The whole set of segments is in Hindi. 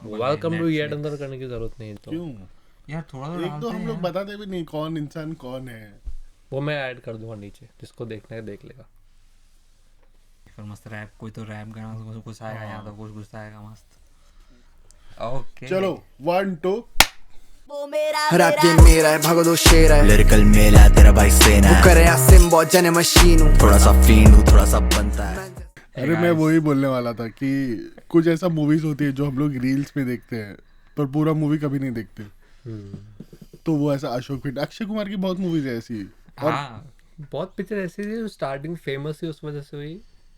वेलकम टू येट अंदर करने की जरूरत नहीं तो क्यों यार थोड़ा तो एक तो हम लोग बताते भी नहीं कौन इंसान कौन है। वो मैं ऐड कर दूंगा नीचे, जिसको देखना है देख लेगा। फिर मस्त रैप, कोई तो रैप गाना कुछ आएगा या तो कुछ आएगा मस्त। ओके चलो 1 2 रैप गेम मेरा है, भागो दो शेर है, लिरिकल मेला तेरा भाई सेना वो करे सिम्बो जने मशीन हूँ, थोड़ा सा फींड हूँ थोड़ा सा बनता है। अरे मैं वही बोलने वाला था कि कुछ ऐसा मूवीज होती है जो हम लोग रील्स में देखते हैं पर पूरा मूवी कभी नहीं देखते। तो वो ऐसा अशोक फिट, अक्षय कुमार की बहुत मूवीज है ऐसी। और हाँ बहुत पिक्चर ऐसी थी जो स्टार्टिंग फेमस हुई उस वजह से हुई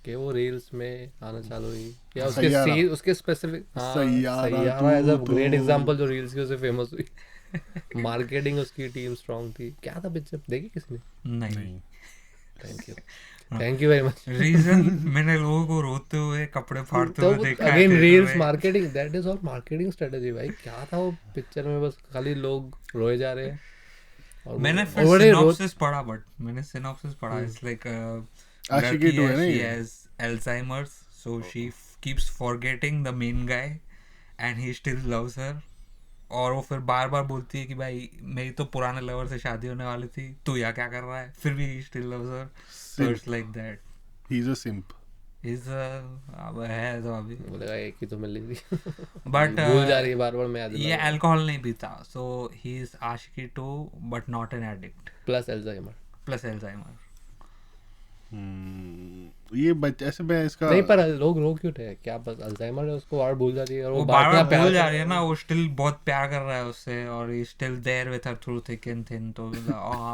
कि वो रील्स में आना चालू हुई, या उसके सैयारा। सीन उसके स्पेसिफिक। सैयारा एज अ तो- ग्रेट एग्जांपल जो रील्स की वजह से फेमस हुई। मार्केटिंग उसकी टीम स्ट्रांग थी। क्या था पिक्चर, देखी किसने? नहीं thank you very much. Reason मैंने लोगों को रोते हुए कपड़े फाड़ते तो हुए देखा है अगेन theater रील्स में। Marketing, that is all marketing strategy भाई। क्या था वो पिक्चर में, बस खाली लोग रोए जा रहे हैं। और मैंने फिर और बड़े सिनॉप्सिस पढ़ा, बट मैंने सिनॉप्सिस पढ़ा, इट्स लाइक आशिकी 2 है ना she ये? has Alzheimer's, so she keeps forgetting the main guy and he still loves her, और वो फिर बार बार बोलती है कि भाई मेरी तो पुराने लवर से शादी होने वाली थी, तू यहाँ क्या कर रहा है, फिर भी he still loves her, so it's like that. He is a सिंप। He's अब है तो अभी बोलेगा एक ही तो मिल रही थी। बट भूल जा रही है बार बार, मैं याद ये अल्कोहल नहीं पीता, so he is Aashiqui 2 but not an addict, plus Alzheimer. plus Alzheimer. ये बच्चे ऐसे मैं इसका नहीं पर लोग रो क्यों थे? क्या बस अल्जाइमर है, उसको बार भूल जाती है और वो वो बार बार बार प्यार भूल जा कर रही है ना, वो स्टिल बहुत प्यार कर रहा है उससे, और he still there with her through thick and thin. तो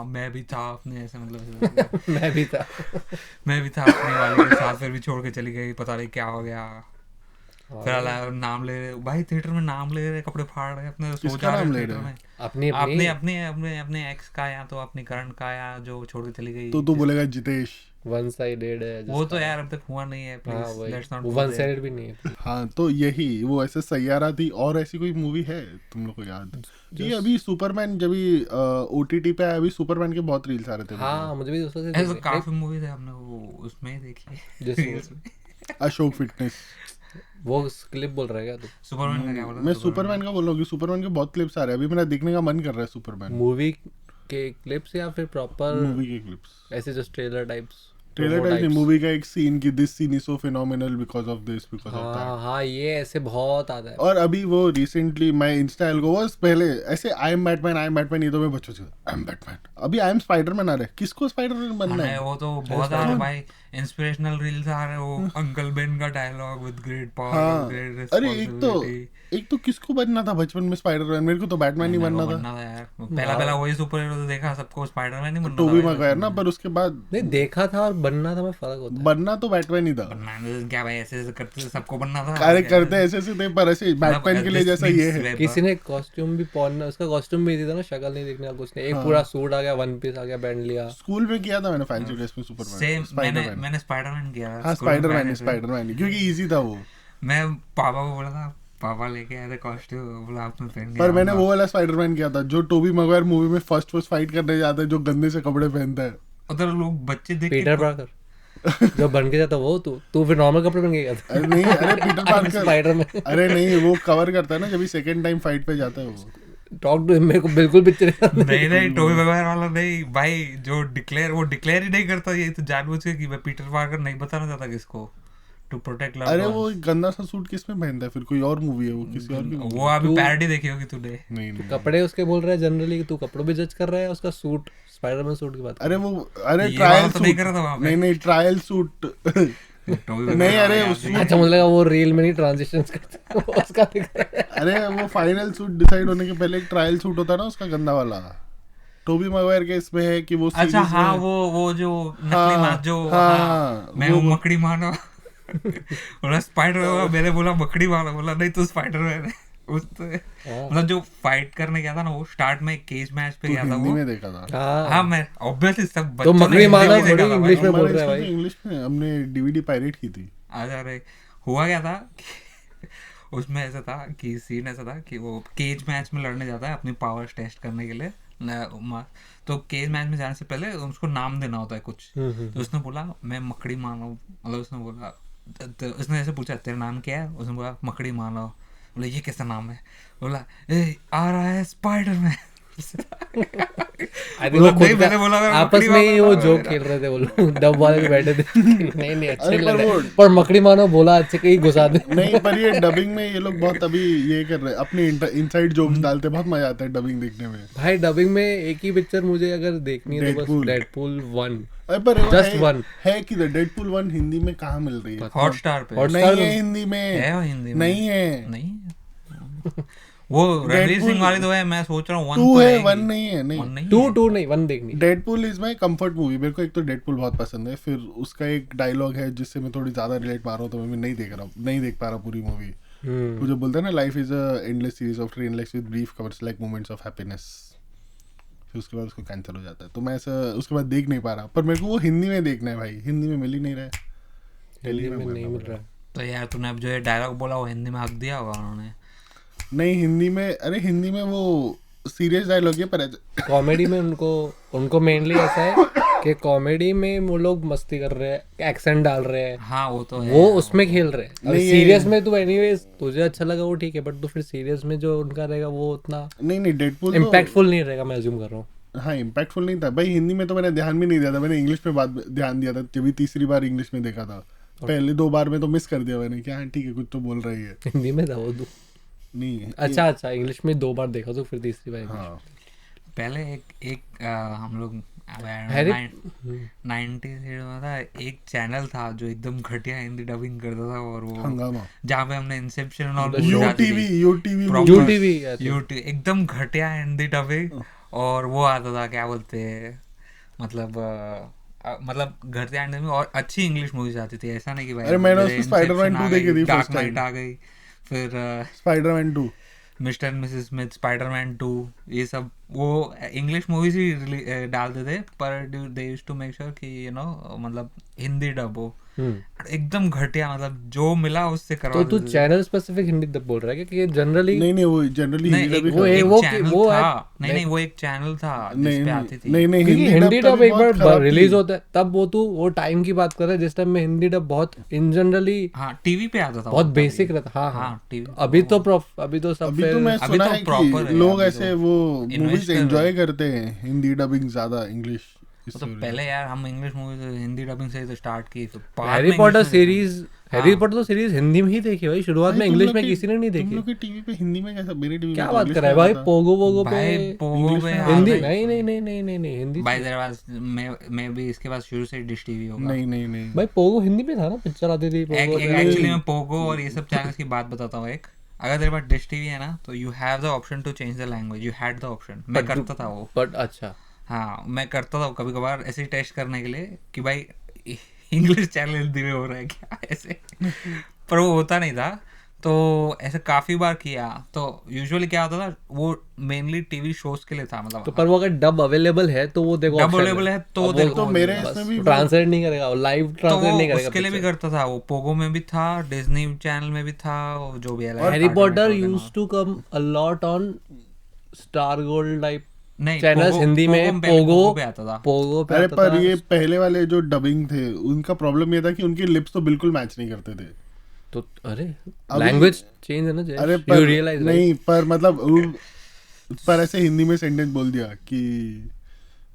मैं भी था अपने ऐसे, मतलब मैं भी था। मैं भी था अपनी वाली के साथ, फिर भी छोड़ के चली गई, पता नहीं क्या हो गया। फिर अल्लाह नाम ले रहे भाई, थिएटर में नाम ले रहे, कपड़े फाड़ रहे अपने, सो किसका जा रहे नाम ले थिएटर रहे में अपनी अपने अपनी अपने अपने अपने एक्स का, या तो अपनी करंट का, या जो छोड़ के चली गई। तो तू बोलेगा जितेश। वन साइडेड है वो तो यार अब तक हुआ नहीं है, हाँ प्लीज वही, लेट्स नॉट वो वन साइडेड भी नहीं है। हाँ तो यही वो ऐसे सैयारा थी। और ऐसी कोई मूवी है तुम लोग को याद? ये अभी सुपरमैन जब OTT पे आया, अभी सुपरमैन के बहुत रील्स आ रहे थे। हाँ मुझे भी उसको ऐसे तो काफी मूवीज है, हमने वो उसमें ही देखी है। जिस अशोक फिटनेस। वो क्लिप बोल रहा है क्या तू? सुपरमैन का क्या बोला? मैं सुपरमैन का बोल रहा हूँ कि सुपरमैन के बहुत क्लिप्स आ रहे हैं। अभी मेरा देखने का मन कर रहा है सुपरमैन मूवी के क्लिप्स या फिर प्रॉपर मूवी के क्लिप्स। ऐसे just trailer types? Trailer type नहीं, मूवी का एक सीन की this scene is so phenomenal because of this because of that. हाँ हाँ, ये ऐसे बहुत आता है। और अभी वो रिसेंटली मैं इंस्टा एल्गोवर्स पहले ऐसे आई एम बैटमैन, ये तो मैं बच्चों से आई एम बैटमैन, अभी आई एम स्पाइडरमैन आ रहे हैं। किसको स्पाइडरमैन बनना है? वो तो बहुत आ रहा है भाई, इंस्पिरेशनल रील्स आ रहे हैं, वो अंकल बेन का डायलॉग विद ग्रेट पावर हाँ ग्रेट अरे रिस्पांसिबिलिटी। एक तो किसको बनना था बचपन में स्पाइडरमैन? मेरे को तो बैटमैन ही बनना था। बनना था यार, पहला वही सुपर हीरो देखा, सबको स्पाइडरमैन ही बनना टोबी था भाई। मैguire ना, पर उसके बाद नहीं देखा था और बनना था में फर्क होता है। बनना तो बैटमैन ही था। बनना क्या भाई, ऐसे ऐसे करते थे, सबको बनना था। कार्य करते ऐसे ऐसे थे, पर ऐसे बैटमैन के लिए जैसा ये है। किसी ने कॉस्ट्यूम भी पहनना, उसका कॉस्ट्यूम भी था ना, शक्ल नहीं दिखने का कुछ नहीं, एक पूरा सूट आ गया, वन पीस आ गया, बैंड लिया। स्कूल में किया था मैंने फैंसी ड्रेस में सुपरमैन सेम स्पाइडरमैन। मैंने स्पाइडरमैन किया था हाँ स्कूल में पहले से। स्पाइडरमैन क्योंकि इजी था वो। मैं पापा को बोला था, पापा लेके आए थे कॉस्ट्यूम, बोला आपने पहन के पर मैंने आऊंगा। वो वाला स्पाइडरमैन किया था जो टोबी मैguire मूवी में फर्स्ट फाइट करने जाता है, जो गंदे से कपड़े पहनता है। उधर लोग बच्चे देख पीटर पार्कर जो बन के जाता वो, तू फिर नॉर्मल कपड़े पहन के गया था? अरे नहीं, अरे पीटर पार्कर स्पाइडर में अरे नहीं, वो कवर करता है ना जब सेकंड टाइम फाइट पे जाता है वो। टॉक टू मेरे को बिल्कुल पिक्चर नहीं टोबी मैguire वाला नहीं भाई, जो डिक्लेयर ही नहीं करता, ये तो जानबूझ के कि मैं पीटर पार्कर नहीं बताना चाहता किसको, टू प्रोटेक्ट लव। अरे वो गंदा सा सूट किस में पहनता है? फिर कोई और मूवी है वो, किसी और की movie वो अभी पैरोडी देखी होगी तूने। है? नहीं कपड़े उसके बोल रहा है जनरली कि तू कपड़ों भी जज कर रहा है, उसका सूट स्पाइडरमैन सूट की बात अरे वो अरे ये वाला ट्रायल तो नहीं सूट करा था वहाँ पे। नहीं ट्रायल सूट नहीं, अरे उस अच्छा मुझे लगा वो रील में नहीं ट्रांजिशंस करता वो उसका दिख रहा है। अरे वो फाइनल सूट डिसाइड होने के पहले एक ट्रायल सूट होता है ना उसका गंदा वाला। टोबी मैguire के इसमें है कि वो अच्छा series हाँ, में- वो जो नकली हाँ, मार जो, हाँ, हाँ, मैं हूँ मकड़ी मानो। बोला स्पाइडर होगा, मैंने बोला मकड़ी मानो, बोला नहीं तू स्पाइडरमैन है। मतलब जो फाइट करने गया था ना, वो स्टार्ट में केज मैच पे गया था हिंदी वो। में देखा था। हाँ मैं ऑब्वियसली सब तो बच्चों ने मकड़ी हिंदी मानो में देखा थोड़ी था इंग्लिश भाई। में बोल हमारे रहा है इसमें भाई। इंग्लिश में हमने DVD पायरेट की थी। अरे हुआ क्या था कि उसमें ऐसा था कि सीन ऐसा था कि वो केज मैच में लड़ने जाता है अपनी पावर्स टेस्ट करने के लिए। तो केज मैच में जाने से पहले उसको नाम देना होता है कुछ। तो उसने बोला मैं मकड़ी मानो, मतलब उसने बोला, तो उसने ऐसे पूछा तेरा नाम क्या है, उसने बोला मकड़ी मानो। बोला ये कैसा नाम है, बोला ए आ रहा है स्पाइडरमैन। आई थिंक वो खुद मैंने बोला आपस में ही वो जोक खेल रहे थे वो लोग, डब वाले भी बैठे थे नहीं नहीं अच्छे अरे नहीं पर लग रहे, वो- पर मकड़ी मानो बोला अच्छे कहीं घुसा दे। नहीं पर ये डबिंग में ये लोग बहुत अभी ये कर रहे हैं, अपने इनसाइड जोक्स डालते हैं, बहुत मजा आता है डबिंग देखने में। भाई डबिंग में एक ही पिक्चर मुझे अगर देखनी है तो बस Deadpool। डेडपूल 1 अरे पर वो Just है- one। है किधर डेडपूल 1 हिंदी में कहाँ मिल रही है? हॉटस्टार पे Hot- नहीं Hotstar है में- हिंदी में, है वो हिंदी में? नहीं है, नहीं वो रणवीर सिंह वाली तो है, मैं सोच रहा हूँ 1 टू तो है, रहेगी। 1 नहीं है, नहीं। 1 नहीं 2 नहीं 1 देखनी। Deadpool is my comfort movie, मेरे को एक तो डेडपूल बहुत पसंद है, फिर उसका एक डायलॉग है जिससे मैं थोड़ी ज्यादा रिलेट पा रहा हूँ, तो मैं नहीं देख पा रहा पूरी मूवी। वो जो बोलता है ना, life is a endless series of train likes with brief covers like moments of happiness, फिर उसके बाद उसको कैंसिल हो जाता है, तो मैं ऐसा उसके बाद देख नहीं पा रहा, पर मेरे को वो हिंदी में देखना है भाई, हिंदी में मिल ही नहीं रहा है, हिंदी में नहीं मिल रहा है। तो यार तूने अब जो ये डायलॉग बोला वो हिंदी में हक दिया होगा उन्होंने। नहीं हिंदी में, अरे हिंदी में वो सीरियस डायलॉग है, पर कॉमेडी में उनको मेनली ऐसा है कि कॉमेडी में वो लोग मस्ती कर रहे हैं, एक्सेंट डाल रहे हैं, हाँ वो तो है। वो उसमें खेल रहे हैं। नहीं, ये- सीरियस में तो एनीवेज तुझे अच्छा लगा वो ठीक है, बट तो फिर सीरियस में जो उनका रहेगा वो उतना नहीं डेडपूल इम्पैक्टफुल नहीं रहेगा, मैं अज्यूम कर रहा हूँ। हाँ इम्पैक्टफुल नहीं था भाई, हिंदी में तो मैंने ध्यान भी नहीं दिया था, मैंने इंग्लिश में बात ध्यान दिया था, जब भी तीसरी बार इंग्लिश में देखा था, पहले 2 बार में तो मिस कर दिया मैंने, क्या ठीक है कुछ तो बोल रही है, हिंदी में था वो नहीं अच्छा इंग्लिश में 2 बार देखा तो फिर तीसरी बार English। हाँ पहले एक हम लोग हैरी- 90 में था, एक चैनल था जो एकदम घटिया हिंदी डबिंग करता था, और वो हंगामा, जहाँ पे हमने इंसेप्शन और यूटीवी Proper- यूटीवी यूट्यूब एकदम घटिया हिंदी डबिंग, और वो आता था क्या बोलते हैं, मतलब घटिया हिंदी में और अच्छी इंग्लिश मूवीज आती थी, ऐसा नहीं कि भाई अरे मैंने जैसे उसमें Spider-Man Inception 2 देखी थी डार्क first time। नाइट आ गई, फिर Spiderman 2 mister and Mrs Smith, Spiderman 2, ये सब वो इंग्लिश मूवीज ही डालते थे, पर they used to make sure कि यू नो मतलब हिंदी डब हो एकदम घटिया, मतलब जो मिला उससे तो करवा तू देते थे। चैनल स्पेसिफिक हिंदी दब बोल रहा है कि जनरली नहीं वो जनरली नहीं, हिंदी एक डब वो ही एक- था। वो- चैनल वो था, है- नहीं वो एक चैनल था नहीं जिस पे आती थी। नहीं क्योंकि हिंदी डब डब तभी एक बहुत बार खराब रिलीज थी। होता है तब वो टाइम की बात कर रहा है जिस टाइम में हिंदी डब बहुत इन जनरली हाँ टीवी पे आता था बहुत वो बेसिक तभी। रहता। हाँ हाँ हाँ टीवी अभी तो सब अभी फिर तो मैं अभी सुना तो है proper कि है, लोग अभी ऐसे तो वो invest मूवीज कर रहे एंजॉय हैं। करते हैं हिंदी डबिंग ज्यादा इंग्लिश तो पहले यार हम इंग्लिश मूवीज हिंदी डबिंग से ही तो स्टार्ट की, फिर बाद हैरी में पॉटर English में देखा। सीरीज हैरी पॉटर तो सीरीज हिंदी में ही देखी भाई, शुरुआत में इंग्लिश में किसी ने नहीं तुम देखी। लोग की टीवी पे हिंदी में कैसा, मेरी टीवी क्या में बात इंग्लिश कर रहा है में भाई, आता था। पोगो वोगो पे भाई पोगो English पे में हाँ हिंदी भाई। नहीं हिंदी भाई तेरे पास मैं भी इसके पास शुरू से डिश टीवी होगा। नहीं भाई पोगो हिंदी में था ना, पिक्चर आती थी पोगो पे। एक्चुअली मैं पोगो और ये सब चैनल्स की बात बताता हूँ। एक अगर तेरे पास डिश टीवी है ना तो you have the option to change the language, you had the option. मैं करता था वो, बट अच्छा हाँ मैं करता था कभी कभार ऐसे टेस्ट करने के लिए कि भाई इंग्लिश चैनल हिंदी में हो रहा है क्या ऐसे, पर वो होता नहीं था। तो ऐसे काफी बार किया, तो यूजुअली क्या होता था वो मेनली टीवी शोज के लिए था, मतलब तो पर वो अगर डब अवेलेबल है तो वो देखो डब option अवेलेबल है तो अब देखो। तो मेरे इसमें भी ट्रांसलेट नहीं करेगा, लाइव तो ट्रांसलेट नहीं वो करेगा उसके लिए भी करता था, वो पोगो में भी था, डिज्नी चैनल में भी था, वो जो भी है Harry Potter used to come a lot on Star Gold type नहीं चैनल्स हिंदी में, पोगो पे आता था। पोगो पे अरे आता पर था। ये पहले वाले जो डबिंग थे उनका प्रॉब्लम ये था कि उनके लिप्स तो बिल्कुल मैच नहीं करते थे। तो अरे अभी- लैंग्वेज चेंज है ना जय, अरे यू पर रियलाइज नहीं, पर मतलब पर ऐसे हिंदी में सेंटेंस बोल दिया कि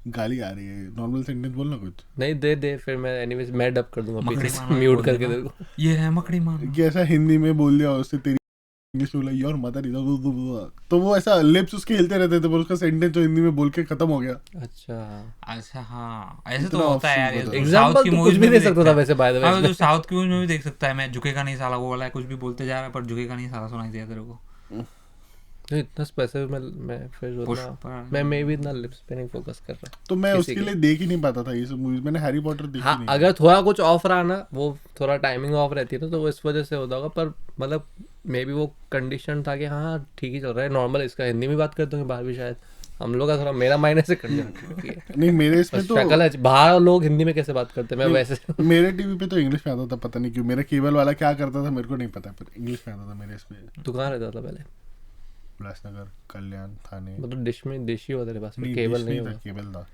गाली आ रही है, नॉर्मल सेंटेंस बोलना कुछ नहीं दे फिर मैं एनीवेज मैं डब कर दूंगा मकड़ी पीछे से मारना म्यूट बोल करके देना। दे दूंगा। ये है मकड़ी मारना। कि ऐसा हिंदी में बोल दिया उससे तेरी इंग्लिश बोला योर मदर इज, तो वो ऐसा लिप्स उसके हिलते रहते थे, पर उसका सेंटेंस जो हिंदी में बोल के खत्म हो गया। अच्छा अच्छा हाँ ऐसे तो इतना होता है यार, option ये बता। तो एग्जांपल साउथ की तो कुछ मूवीज भी में दे भी सकता था देखता वैसे बाय द है। हाँ वे। जो साउथ की मूवीज में भी देख सकता है, मैं झुकेगा नहीं साला वो वाला है, कुछ भी बोलते जा रहा है पर झुकेगा नहीं साला सुनाई दिया तेरे को। तो इतना स्पेसिफिक मैं फिर उतना पुष्पा। मैं मे भी इतना लिप्स पे नहीं फोकस कर रहा। तो मैं किसी उसके के। लिए देख ही नहीं पाता था ये सब मूवीज, मैंने हैरी पॉटर देखी हाँ नहीं। अगर थोड़ा कुछ ऑफ रहा ना, वो थोड़ा टाइमिंग ऑफ रहती है ना, तो वो इस वजह से होता होगा, पर मतलब मे बी वो कंडीशन था कि हाँ ठीक ही चल रहा है नॉर्मल, इसका हिंदी में बात करते होंगे बाहर भी शायद, हम लोग का थोड़ा मेरा माइंड से कट जाता नहीं मेरे इसमें है। तो शक्ल है, बाहर लोग हिंदी में कैसे बात करते हैं, मैं वैसे मेरे टीवी पे तो इंग्लिश में आता था, पता नहीं क्यों। मेरा केबल वाला क्या करता था मेरे को नहीं पता, पर इंग्लिश में आता था मेरे इसमें। तू कहाँ रहता था पहले? उल्लासनगर, कल्याण, थाने। मतलब डिश ही होता तेरे पास, नहीं केबल डिश नहीं नहीं था, होगा। केबल था।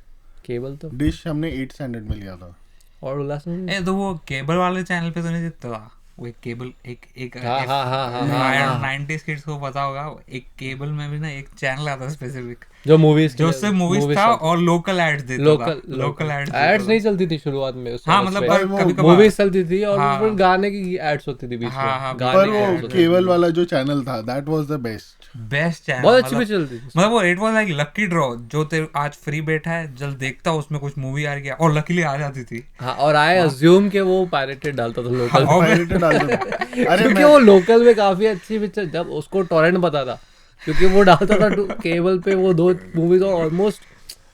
केबल तो डिश हमने 8th स्टैंडर्ड में लिया था। और उल्लासनगर ए तो वो केबल वाले चैनल पे तो नहीं दिखता था, वो एक केबल एक हाँ, हाँ, हाँ, हाँ, हाँ, 90s किड्स को पता होगा, एक केबल में भी ना एक चैनल आता स्पेसिफिक जो मूवीज जो उससे मूवीज था और लोकल एड्स देता था, लोकल लोकल एड्स एड्स नहीं चलती थी शुरुआत में उसमें, हाँ मतलब पर वो कभी कभार मूवीज चलती थी और हाँ। उसमें गाने की एड्स होती थी बीच हाँ, हाँ, में, गाने पर गाने वो ads होती थी। केबल वाला जो चैनल था that was the best. Best channel, बहुत अच्छी भी चलती थी। मतलब वो it was like lucky draw, जो तेरे आज फ्री बैठा है जल्द देखता उसमें कुछ मूवी आ गया और लकीली आ जाती थी। हाँ, और आई अज्यूम के वो पायरेटेड डालता था लोकल, और पायरेटेड डालते थे। अरे क्योंकि वो लोकल में काफी अच्छी पिक्चर, जब उसको टॉरेंट पता था, क्योंकि वो डालता था केबल पे वो 2 मूवीज और ऑलमोस्ट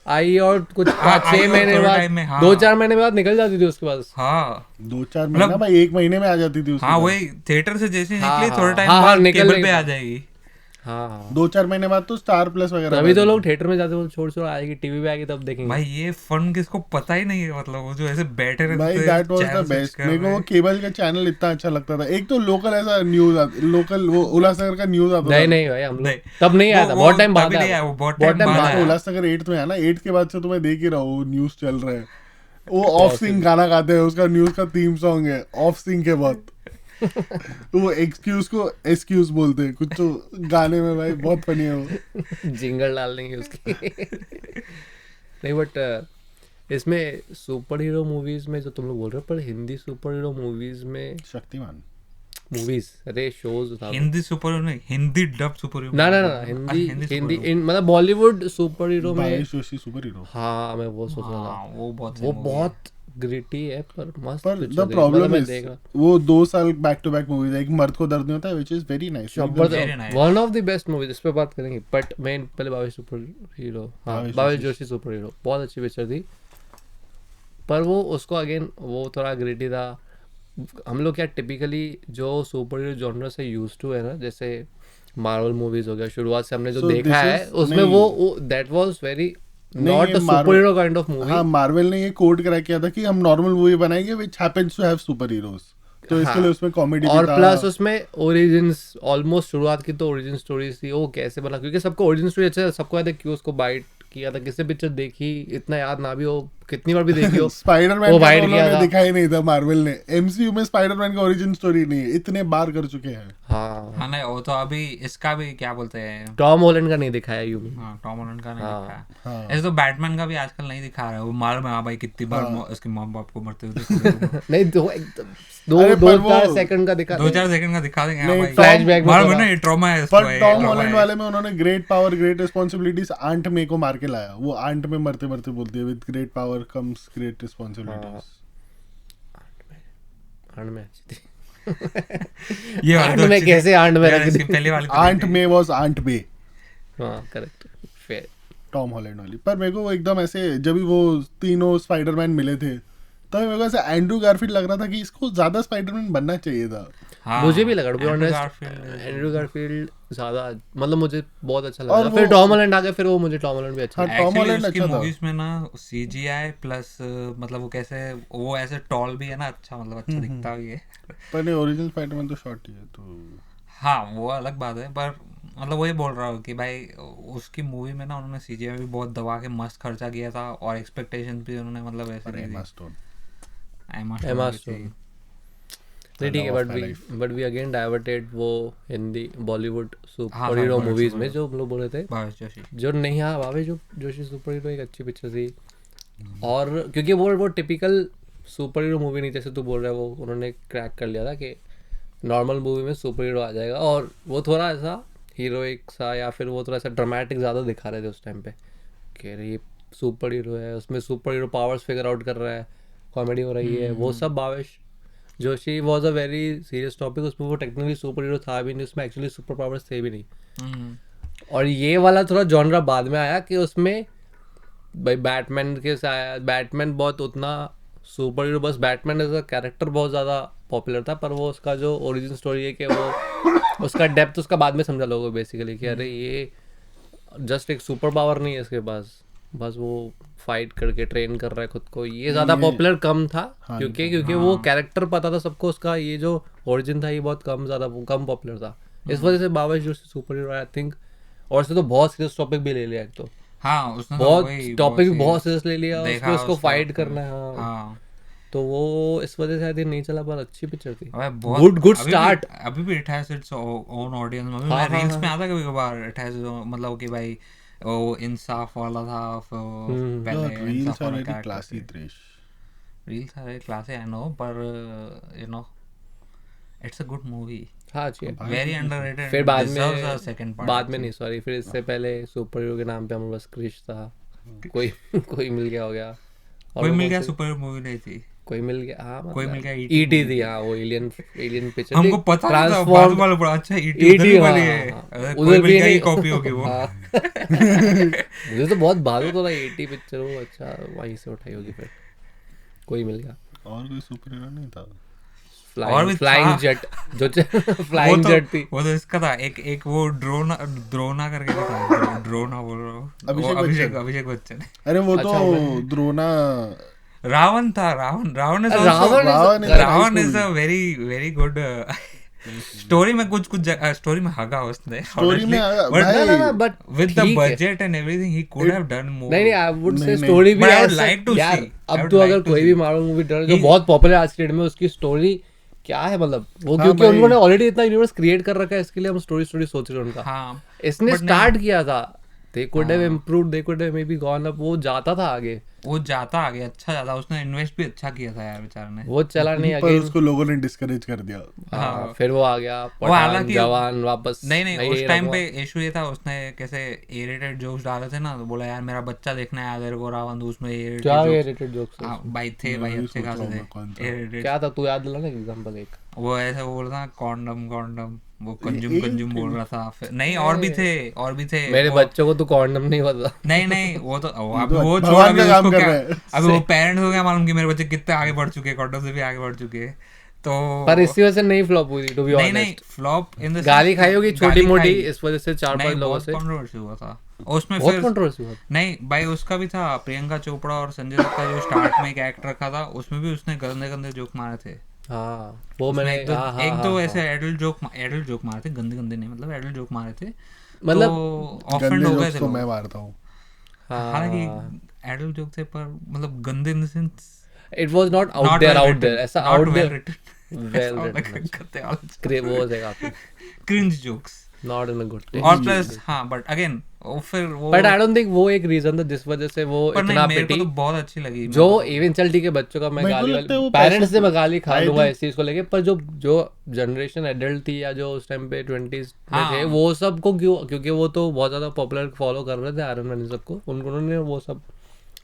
आई और कुछ हाँ, 5-6 आई महीने थोड़े बाद, time में, हाँ। 2-4 महीने बाद निकल जाती थी उसके पास। हाँ 2-4 महीना भाई, 1 महीने में आ जाती थी उसके हाँ बाद। वही थिएटर से जैसे हाँ, निकली थोड़े हाँ, टाइम हाँ, बाद निकलने केबल के पे आ बाद। जाएगी। हाँ, हाँ, 2-4 महीने बाद तो स्टार प्लस वगैरह तभी तो पे लोग आती थिएटर में जाते, वो छोड़ आएगी टीवी पे आएगी तब देखेंगे। भाई ये फन किसको पता ही नहीं है, मतलब वो जो ऐसे बैठे थी। रहते भाई थे, that was channel the switch best. कर मेरे को रहे वो हैं। केबल का चैनल इतना अच्छा लगता था। एक तो लोकल ऐसा न्यूज लोकल वो उल्लासनगर का न्यूज आता था। नहीं नहीं भाई, हम लोग नहीं, तब नहीं आया था, वो बहुत टाइम बाद तभी नहीं आया आया, वो बहुत बहुत टाइम टाइम बाद बाद आया। तो उल्लासनगर 8 में आया ना, 8 के बाद से तो मैं देख ही रहा हूँ न्यूज चल रहा है। वो ऑफ सिंग गाना गाते हैं, उसका न्यूज का थीम सॉन्ग है ऑफ सिंग के बाद। तो वो एक्सक्यूज को एक्सक्यूज बोलते हैं कुछ तो गाने में, भाई बहुत फनी है वो। जिंगल डाल देंगे उसकी। नहीं बट इसमें सुपर हीरो मूवीज में जो तुम लोग बोल रहे हो, पर हिंदी सुपर हीरो मूवीज में शक्तिमान मूवीज अरे शोज था। हिंदी सुपर हीरो नहीं, हिंदी डब सुपर हीरो। ना ना ना, हिंदी मतलब बॉलीवुड सुपर हीरो में। Bhavesh Joshi super hero. हाँ, मैं वो सोच रहा था, हाँ वो बहुत वो same movie है। बहुत ग्रिटी है पर मस्त पर picture द थी। प्रॉब्लम मतलब मैं इज देख रहा वो 2 साल बैक टू बैक मूवीज है। एक मर्द को दर्द नहीं होता है which is very nice. Very nice. One of the best movies, इस पे बात करेंगे, बट मैं पहले भावेश सुपर हीरो, हाँ भावेश भावेश जोशी। जोशी सुपर हीरो बहुत अच्छी पिक्चर थी। पर वो उसको अगेन वो थोड़ा ग्रिटी था। हम लोग क्या टिपिकली जो सुपर हीरो जॉनर से यूज टू है ना, जैसे मार्वल मूवीज हो गया, शुरुआत से हमने जो So देखा this है is- उसमें नहीं। वो दैट वाज वेरी नहीं, नॉट ये a super Marvel- hero kind of movie. हाँ, मार्वल ने ये कोड क्रैक किया था कि हम नॉर्मल मूवी बनाएंगे which happens to have super heroes. तो इसके हाँ। लिए उसमें कॉमेडी भी और था। प्लस उसमें ओरिजिन्स, ऑलमोस्ट शुरुआत की तो ओरिजिन स्टोरीज थी, वो कैसे बना, क्योंकि सबको ओरिजिन स्टोरी अच्छा, सबको याद है क्यों उसको बाइट किया था, किसने पिक्चर देखी इतना याद ना भी हो, कितनी बार भी देखी हो। स्पाइडरमैन वो का वाइड तो किया उन्होंने था। दिखाया ही नहीं था मार्वल ने। एमसीयू में स्पाइडरमैन का ओरिजिन स्टोरी नहीं है, इतने बार कर चुके हैं। हाँ, हाँ नहीं, वो तो अभी इसका भी क्या बोलते हैं, टॉम हॉलैंड का नहीं दिखाया यूं। हाँ टॉम हॉलैंड का नहीं हाँ। दिखा है। हाँ। ऐसे तो बैटमैन का भी आजकल नहीं दिखा रहा है। वो मालूम है हाँ भाई कितनी बार उसके माँ बाप को मरते हुए देखा। नहीं, दो एकदम दो अरे दो पर वो- 4 सेकंड का दिखा 2-4 सेकंड का दिखा देंगे हाँ नहीं, भाई, flashback में मालूम है थोड़ा। ना ये ट्रॉमा है, पर इसको, टॉम ये हॉलैंड trauma वाले में उन्होंने great power great responsibilities aunt May को मार के लाया। वो आंट में मरते मरते बोलती है with great power comes great responsibilities. Aunt में अच्छी थी। है। ये वाली आंट तो में अच्छी कैसे थी। आंट में यार, रख इसकी दी? पहली वाली तो आंट देखी। मे वाज आंट बे, हाँ करेक्ट, फेयर। टॉम हॉलैंड वाली। पर मेरे को वो एकदम ऐसे, जब भी वो तीनों स्पाइडरमैन मिले थे तब मेरे को ऐसे एंड्रू गारफील्ड लग रहा था कि इसको ज्यादा स्पाइडरमैन बनना चाहिए था। हाँ, मुझे भी लगा, to be Andrew honest, Garfield. Andrew Garfield ज्यादा, मतलब मुझे बहुत अच्छा और लगा। फिर वो- टॉम हॉलैंड आ गया, फिर वो मुझे टॉम हॉलैंड भी अच्छा हाँ, लगा। टॉम Actually, हॉलैंड उसकी अच्छा था। मूवीज में ना CGI प्लस मतलब वो कैसे वो ऐसे टॉल भी है ना, अच्छा मतलब अच्छा दिखता भी है। पर नहीं, ओरिजिनल स्पाइडरमैन तो शॉर्ट ही है तो। हाँ वो अलग बात है, पर मतलब वही बोल रहा हूँ कि भाई उसकी मूवी में ना उन्होंने CGI में भी बहुत दबा के मस्त खर्चा किया था और एक्सपेक्टेशन भी उन्होंने मतलब ऐसे अरे नहीं दी। Emma Stone. Emma Stone। Stone। नहीं ठीक है, Love of but my we life। But we again diverted वो हिंदी बॉलीवुड हाँ, super hero Bollywood movies super में hero। जो हम लोग बोल रहे थे, भावेश जोशी। जो नहीं, हाँ भावे जो जोशी सुपर हीरो एक अच्छी पिक्चर थी। और क्योंकि वो टिपिकल सुपर हीरो मूवी नहीं, जैसे तू बोल रहा है, वो उन्होंने क्रैक कर लिया था कि नॉर्मल मूवी में सुपर हीरो आ जाएगा, और वो थोड़ा ऐसा हीरोइक सा, या फिर वो थोड़ा सा ड्रामेटिक ज़्यादा दिखा रहे थे उस टाइम पे कि अरे ये सुपर हीरो है, उसमें super hero powers figure out कर रहा है, कॉमेडी हो रही है, वो सब। Bhavesh Joshi was a very serious topic, उसमें वो टेक्निकली सुपर हीरो था भी नहीं, उसमें एक्चुअली सुपर पावर्स थे भी नहीं। हम्म। और ये वाला थोड़ा जॉनरा बाद में आया कि उसमें भाई बैटमैन के से आया, बैटमैन बहुत उतना सुपर हीरो, बस बैटमैन एज अ कैरेक्टर बहुत ज़्यादा पॉपुलर था, पर वो उसका जो ओरिजिन स्टोरी है कि वो उसका डेप्थ उसका बाद में समझा लोगों बेसिकली कि अरे ये जस्ट एक सुपर पावर नहीं है इसके पास, बस वो फाइट करके ट्रेन कर रहा है खुद को, ये ज़्यादा पॉपुलर कम था। हाँ, क्योंकि वो कैरेक्टर पता था सबको, उसका ये जो ओरिजिन था ये बहुत कम पॉपुलर था, इस वजह से Bhavesh Joshi super hero I think. और उसने तो बहुत सीरियस टॉपिक भी ले लिया, एक तो हाँ उसने तो बहुत वही टॉपिक भी serious बहुत सीरियस ले लिया, देखा उसमें उसको उसका फाइट उसका। करना है। हाँ। हाँ तो वो इस वजह से आई थिंक नहीं चला, पर अच्छी पिक्चर थी। अबे बहुत गुड अभी भी- start। अभी भी it has its own audience. अभी हाँ, मैं हाँ, रील्स हाँ। में आता कभी कभार इट हैज मतलब कि भाई वो इंसाफ वाला था पहले रील्स इंसाफ आर वाला very character classy Trish. Reels are class I know, पर you know it's a good movie, हाँ अच्छी है। Very underrated. फिर बाद डिजर्व्स अ में सेकंड पार्ट। बाद में नहीं, सॉरी, फिर इससे पहले सुपर हीरो के नाम पे हमारे पास क्रिश था, कोई कोई मिल गया हो गया, और कोई वो मिल कौन गया सी- सुपर मूवी नहीं थी। कोई मिल गया, हाँ कोई मिल मतलब गया, ईटी थी, हाँ वो एलियन पिक्चर हमको पता नहीं था, बाद वाला बड़ा अच्छा ईटी उधर भी बनी है। अरे कोई उधर मिल भी गया की नहीं कॉपी होगी वो। हाँ। मुझे तो बहुत भालू तो एटी पिक्चर वो अच्छा वहीं से उठाई होगी, फिर कोई मिल गया, और कोई सुपर हीरो नहीं था। और भी फ्लाइंग था। जेट जो वो फ्लाइंग तो जेट थी। वो तो इसका था, एक वो ड्रोना करके भी था। ड्रोना बोल रहा हूँ, वो अभिषेक बच्चन। अरे वो अच्छा, तो मैं- द्रोना रावण था। Ravan is Ravan is- Ravan is a very very good story में कुछ स्टोरी में हगा उसने स्टोरी में बट भाई ना but with the budget and everything he could have done more. नहीं आई वुड से नहीं, स्टोरी भी But I would ऐसा- like to यार see. I अब would तो like अगर to कोई see. भी मारो मूवी जो He- बहुत पॉपुलर आज के डेट में, उसकी स्टोरी क्या है, मतलब वो हाँ क्योंकि भाई। उन्होंने ऑलरेडी इतना यूनिवर्स क्रिएट कर रखा है, इसके लिए हम स्टोरी सोच रहे हैं उनका। हाँ इसने but स्टार्ट किया था, they could have improved, they could have may be gone up, वो जाता था आगे, वो जाता आगे, अच्छा जाता, उसने इन्वेस्ट भी अच्छा किया था यार बेचारे ने। वो चला नहीं पर अगेन। उसको लोगों ने डिस्करेज कर दिया। हाँ फिर वो आ गया वो पठान हालांकि जवान वापस। नहीं उस ये टाइम रखवा- पे इशू ये था, उसने कैसे एरेटेड जोक्स डाले थे ना, तो बोला यार मेरा बच्चा देखना है तेरे को रावण, तो उसमें क्या एरेटेड रेटेड जोक्स भाई थे भाई, वही अच्छे सोच खासे रहा हूँ थे मैं कौन सा। एरेटेड। क्या था, तू याद दिला ना एग्जांपल एक। वो ऐसे बोल रहा था कॉन्डम वो एक कंज्यूम बोल रहा था। फिर नहीं और भी थे मेरे वो- बच्चों को तो कॉन्डम नहीं पता। नहीं वो तो अभी तो वो भगवान छोड़, का अभी काम उसको कर क्या, रहे हैं। अभी वो पेरेंट्स हो गया मालूम कि मेरे बच्चे कितने आगे बढ़ चुके हैं, कॉन्डम से भी आगे बढ़ चुके हैं। तो पर इसी वजह से नहीं फ्लॉप हुई थी, टू बी नहीं ऑनेस्ट। फ्लॉप इन द गाली खाई होगी छोटी मोटी, इस वजह से 4-5 लोगों से कंट्रोवर्सी हुआ था उसमें। बहुत फिर कंट्रोवर्सी हुआ। नहीं भाई उसका भी था, प्रियंका चोपड़ा और संजय दत्त का जो स्टार्ट में एक एक्ट रखा था, उसमें भी उसने गंदे गंदे जोक मारे थे। हाँ वो उसमें मैंने एक दो हाँ, एक हाँ, दो हाँ, ऐसे एडल्ट जोक मारे थे, गंदे गंदे नहीं, मतलब एडल्ट जोक मारे थे, मतलब ऑफेंड गंदे हो गए जोक्स थे तो लोग। मैं मारता हूँ। हाँ। हालांकि एडल्ट जोक थे, पर मतलब गंदे in the sense it was not out there ऐसा आउट देयर वेल रिटन वो है काफी cringe jokes. Not in a good way. और प्लस हाँ बट अगेन वो फिर वो बट आई डोंट थिंक वो एक रीजन था जिस वजह से वो पर नहीं, इतना मेरे को पिटी तो बहुत अच्छी लगी। जो इवेंचुअलिटी के बच्चों का मैं मेरे को गाली लगता है वो पेरेंट्स पैसे से मैं गाली खा I लूंगा think- इस चीज को लेके, पर जो जनरेशन एडल्ट थी या जो उस टाइम पे 20s में हाँ। थे, वो सबको क्यों, क्योंकि वो तो बहुत ज्यादा पॉपुलर फॉलो कर रहे थे आयरन मैन सबको, उन्होंने वो सब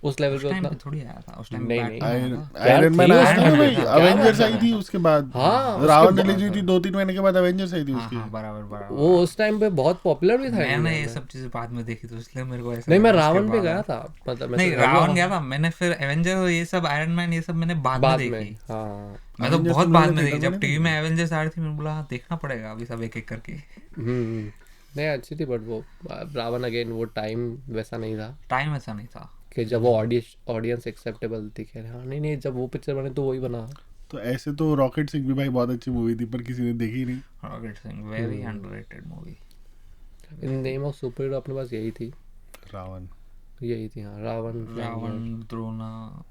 उस लेवल उस पे टाइम उतना पे थोड़ी आया था, उस टाइम नहीं, पे नहीं। आयरन मैन थी आया उस था time ना भाई, पे, क्या अवेंजर्स बात आई है। थी उसके बाद। हाँ, उसके रावण बाद- रिलीज हुई थी 2-3 महीने के बाद अवेंजर्स आई थी हाँ उसकी। हाँ बराबर वो उस टाइम पे बहुत पॉपुलर भी था मैंने इंडिया ये में। सब चीजें बाद में देखी, तो इसलिए मेरे को ऐसा नहीं मैं लगा उसके रावण पे बाद। गया था, मतलब मैं नहीं तो- रावण गया था मैंने, फिर एवेंजर ये सब आयरन मैन ये सब मैंने बाद में बाद में देखी। हाँ। मैं तो Avengers बहुत तुम बाद लोगों में ने देखी, थिएटर जब में टीवी में एवेंजर्स आ रही थी, मैंने बोला हाँ, देखना पड़ेगा अभी सब एक एक करके। नहीं अच्छी थी, बट वो रावण अगेन वो टाइम वैसा नहीं था टाइम ऐसा नहीं था। कि जब वो ऑडियंस एक्सेप्टेबल थी, कह रहे हाँ नहीं जब वो पिक्चर बने तो वही बना। तो ऐसे तो रॉकेट सिंह भी भाई बहुत अच्छी मूवी थी, पर किसी ने देखी ही नहीं। Rocket Singh very underrated movie. In name of super hero अपने पास यही थी, रावण, यही थी हाँ, Ravan Ravan, Drona,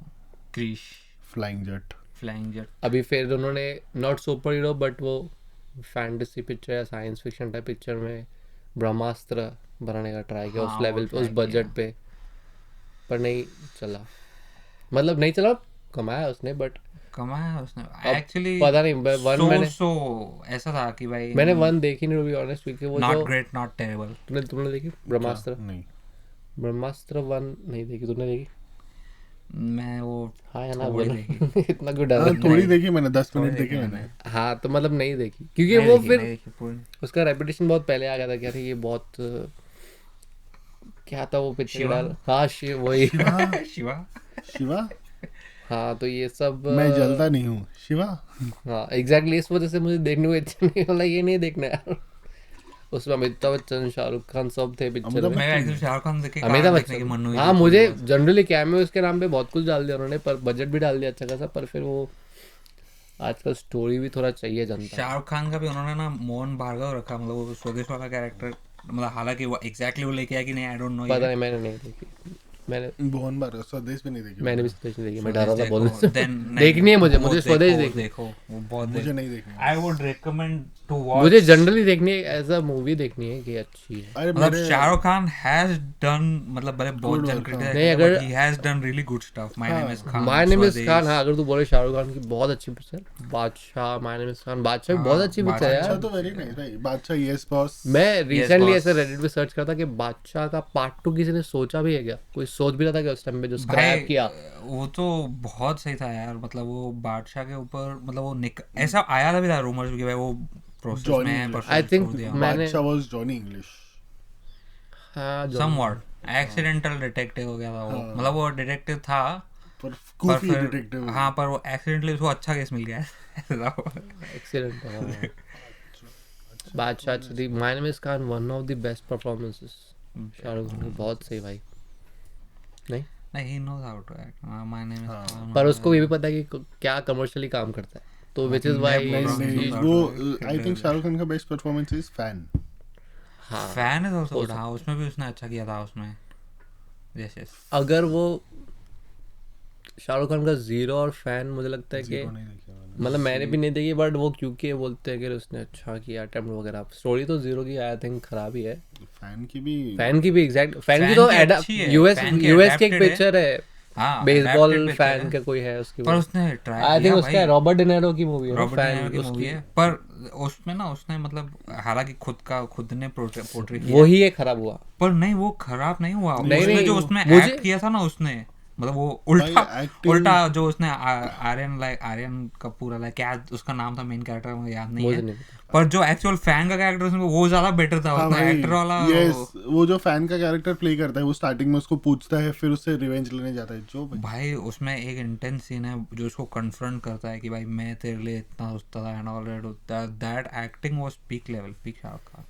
Krrish, flying jet. Flying jet. अभी फिर उन्होंने नॉट सुपर हीरो बट वो फैंटेसी पिक्चर या साइंस फिक्शन टाइप पिक्चर में ब्रह्मास्त्र बनाने का ट्राई किया हाँ, उस वो लेवल पे, try उस बजट किया। पे, पर नहीं चला, मतलब नहीं चला, कमाया उसने बट कमाया उसने अब एक्चुअली। पता नहीं, वन मैंने ऐसा था कि भाई मैंने वन देखी नहीं, टू बी ऑनेस्ट, क्योंकि वो नॉट जो ग्रेट नॉट टेरेबल। तुमने देखी ब्रह्मास्त्र? नहीं, ब्रह्मास्त्र वन नहीं देखी, तूने देखी? मैं वो हाँ या ना थोड़ी बोला देखी। इतना क्यों हाँ, डर? थोड़ी देखी मैंने, 10 मिनट थोड़ी देखे देखी मैंने। हाँ तो मतलब नहीं देखी, क्योंकि नहीं वो देखी, फिर नहीं देखी पूरी। उसका रेपुटेशन बहुत पहले आ गया था कि अरे ये बहुत क्या था वो पिक्चर शिवा? डाल, हाँ शिव वही शिवा। शिवा, हाँ तो ये सब मैं जलता नहीं हूँ शिवा। हाँ एग्जैक्टली, इस वजह से मुझे देखने को इच्छा नहीं होला, ये नहीं देखना यार। उसमें अमिताभ बच्चन, शाहरुख खान सब थे पिक्चर अमिताभ में। मैं एक्चुअली शाहरुख खान देख के अमिताभ कारण देखने की मन बच्चन हुई हाँ, थी मुझे थोड़ी बहुत। जनरली कैमियो इसके नाम पे बहुत कुछ डाल दिया उन्होंने, पर बजट भी डाल दिया अच्छा खासा, पर फिर वो आजकल स्टोरी भी थोड़ा चाहिए जनता। शाहरुख खान का भी उन्होंने ना मोहन भार्गव रखा, मतलब वो स्वदेश वाला कैरेक्टर, मतलब हालांकि वो एग्जैक्टली वो लेके आया कि नहीं आई डोंट नो। पता नहीं, मैंने नहीं देखी। मैंने बहुत बार स्वदेश भी नहीं देखी मैंने भी स्वदेश नहीं देखी, मैं डर रहा था देखो, बोलने से। then देखनी है मुझे, वो मुझे स्वदेश देखो, देखनी है। देखो वो बहुत मुझे नहीं देखनी। I would recommend to watch. मुझे जनरली देखनी है, एज अ मूवी देखनी है कि अच्छी है। अरे मतलब मेरे शाहरुख खान हैज डन, मतलब बड़े बहुत जन work, क्रिटिसाइज नहीं, अगर- he has done really good stuff. My name is Khan, my name is स्वदेश। खान, हाँ अगर तू बोले शाहरुख खान की बहुत अच्छी पिक्चर, बादशाह, माय नेम इज खान, बादशाह भी बहुत हाँ, अच्छी पिक्चर है अच्छा यार। तो वेरी नाइस भाई। बादशाह यस बॉस। मैं रिसेंटली boss। ऐसे रेडिट पे सर्च करता कि बादशाह का पार्ट 2 किसी ने सोचा भी है क्या? कोई सोच भी रहा था कि उस टाइम पे जो स्क्रैप किया। वो तो बहुत सही था यार, मतलब वो बादशाह के ऊपर, मतलब वो ऐसा आया था भी था रूमर्स कि भाई वो प्रोसेस Johnny में है, English। पर I think छोड़ दिया। मैंने- बादशाह वाज जॉनी इंग्लिश। हाँ जो समवॉट एक्सीडेंटल डिटेक्टिव हो गया था वो, मतलब वो डिटेक्टिव था पर पर कूफी फिर डिटेक्टिव। हाँ, पर वो एक्सीडेंटली उसको अच्छा केस मिल गया ऐसा था वो। एक्सीलेंट है। Badshah actually, my name is Khan one of the best performances Shahrukh Khan की, बहुत सही भाई। नहीं नहीं, he knows how to act. My name is Khan, पर उसको ये भी पता है कि क्या कमर्शियली काम करता है, तो विच इज वाई मैं बोल रहा हूँ, नहीं, He's वो आई थिंक शाहरुख खान का बेस्ट परफॉर्मेंस इज फैन। हाँ फैन इज आल्सो गुड। हाँ, उसमें भी उसने अच्छा किया था उसमें। Yes yes. अगर वो शाहरुख खान का जीरो और फैन, मुझे लगता है कि नहीं देखी मैंने। मतलब मैंने भी नहीं देखी, बट वो क्योंकि बोलते हैं कि उसने अच्छा किया अटेम्प्ट वगैरह। स्टोरी तो जीरो की आई थिंक खराब ही है, फैन की भी फैन की भी एग्जैक्ट, फैन की फैन तो की अच्छी है, यूएस फैन की यूएस की एक adapted है। पिक्चर है, हाँ, बेसबॉल adapted picture फैन है। का कोई है उसकी, पर उसने ट्राई आई किया थिंक उसका भाई। रॉबर्ट डिनेरो की मूवी है रॉबर्ट फैन डीनिरो की मूवी उसकी, है, पर उसमें ना उसने मतलब हालांकि खुद ने पोर्ट्रे किया, वही एक खराब हुआ। पर नहीं वो खराब नहीं हुआ। नहीं, उसने नहीं, जो उसमें मुझे- एक्ट किया था ना उसने, मतलब वो उल्टा भाई, acting- उल्टा जो उसने आर्यन का पूरा लाइक क्या उसका नाम था मेन कैरेक्टर, मुझे याद नहीं मुझे है, नहीं पता। पर जो एक्चुअल फैन का कैरेक्टर उसमें वो ज्यादा बेटर था। हाँ उसने भाई, एक्टर वाला यस, वो जो फैन का कैरेक्टर प्ले करता है वो स्टार्टिंग में उसको पूछता है, फिर उससे रिवेंज लेने जाता है जो भाई। भाई उसमें एक इंटेंस सीन है जो उसको कन्फ्रंट करता है कि भाई मैं तेरे लिए इतना सोचता था and all that acting was peak level, peak Shahrukh Khan.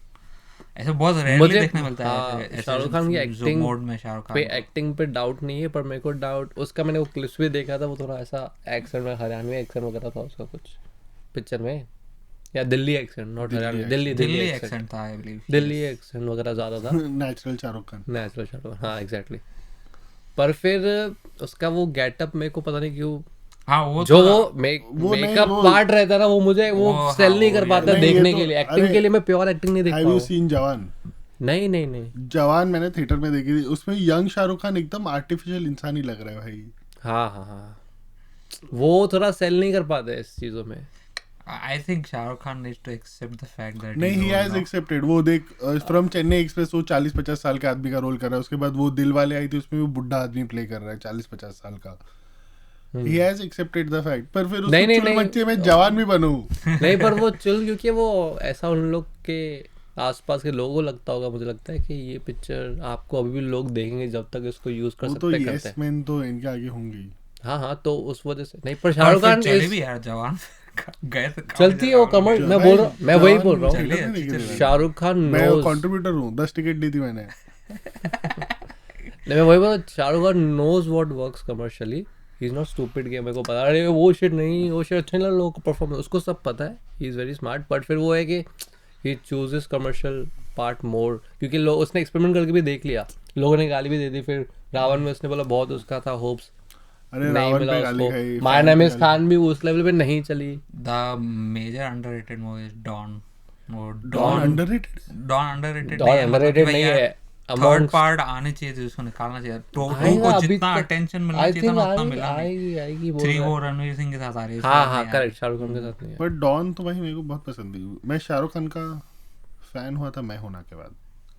ऐसा बहुत रेयरली मुझे- देखने मिलता हाँ, है ऐसे शाहरुख खान की एक्टिंग मोड में शाहरुख पे खान। एक्टिंग पे डाउट नहीं है, पर मेरे को डाउट उसका, मैंने वो क्लिप्स भी देखा था, वो थोड़ा ऐसा एक्सेंट में हरियाणवी एक्सेंट वगैरह था उसका कुछ पिक्चर में, या Delhi accent, not Haryanvi, Delhi Delhi accent, accent था आई बिलीव। दिल्ली एक्सेंट वगैरह ज़्यादा था। नेचुरल शाहरुख खान। नेचुरल शाहरुख, हाँ एग्जैक्टली। पर फिर उसका वो गेटअप मेरे को पता नहीं क्यों, हाँ वो जो तो वो वो नहीं, मेकअप वो- पार्ट रहता है ना, वो मुझे वो वो, सेल हाँ, नहीं वो कर पाता नहीं, ये देखने तो- के लिए, एक्टिंग अरे, के लिए मैं प्योर एक्टिंग नहीं देख हैव यू पाऊँ। सीन जवान? नहीं नहीं नहीं, जवान मैंने थिएटर में देखी थी, उसमें यंग शाहरुख खान एकदम आर्टिफिशियल इंसान ही लग रहा है भाई। हाँ हाँ हाँ, वो थोड़ा सेल नहीं कर पाते इस चीज़ों में। I think Shahrukh Khan needs to accept the fact that नहीं, ही हैज एक्सेप्टेड। वो देख फ्रॉम चेन्नई एक्सप्रेस वो 40-50 साल के आदमी का रोल कर रहा है, उसके बाद वो दिल वाले आई थी उसमें वो बुढ़ा आदमी प्ले कर रहा है 40-50 साल का। He has accepted the fact, पर फिर नहीं, नहीं, उसको नहीं। बच्चे में जवान भी बनूं। नहीं, पर वो चल, क्योंकि वो ऐसा उन लोग के आसपास के लोगों को लगता होगा, मुझे लगता है कि ये पिक्चर आपको अभी भी लोग देखेंगे जब तक इसको यूज कर वो सकते तो हैं, करते यस हैं। मैन तो इनके आगे होंगी। हाँ हाँ, तो उस वजह से नहीं, पर शाहरुख खान चले इस- भी यार जवान गए तो काफी चलती है ज्यादा वो कमर, लोग मैं भाई, बोल रहा हूँ, मैं वही जवान बोल रहा चले, थिएटर में अच्छी देखी चली। थी। शाहरुख खान मैं knows- कंट्रीब्यूटर हूँ, 10 टिकट दी थी मैंने। नहीं, मैं वही बोल, Shahrukh Khan knows what works commercially, he is not stupid कि मेरे को पता अरे वो शिट नहीं, वो शिट अच्छा नहीं लगा लोगों को परफॉर्मेंस, उसको सब पता है, he is very smart, but फिर वो है कि ही चूजेस कमर्शियल पार्ट मोर, क्योंकि लोग उसने एक्सपेरिमेंट करके भी देख लिया, लोगों ने गाली भी दे दी, फिर रावण में उसने बोला बहुत उसका था होप्स, अरे नहीं रावण मिला पे गाली खाई, उसको, माय फैन नेम पे इज गाली- खान भी उस लेवल पे नहीं चली। The major underrated movie is Don. Don underrated. Don underrated Dawn underrated नहीं है, थर्ड amongst- पार्ट आने चाहिए थे, उसको निकालना चाहिए, तो आएगा लोगों को अभी जितना तक- अटेंशन मिलना आई चाहिए था थिंक ना उतना मिला नहीं। आएगी बोल 3 रहा वो है। रणवीर सिंह के साथ आ रही है, हाँ उसमें हाँ नहीं करेक्ट, शाहरुख खान के साथ नहीं है। पर डॉन तो भाई मेरे को बहुत पसंद थी। मैं शाहरुख खान का फैन हुआ था मैं होना के बाद। आई।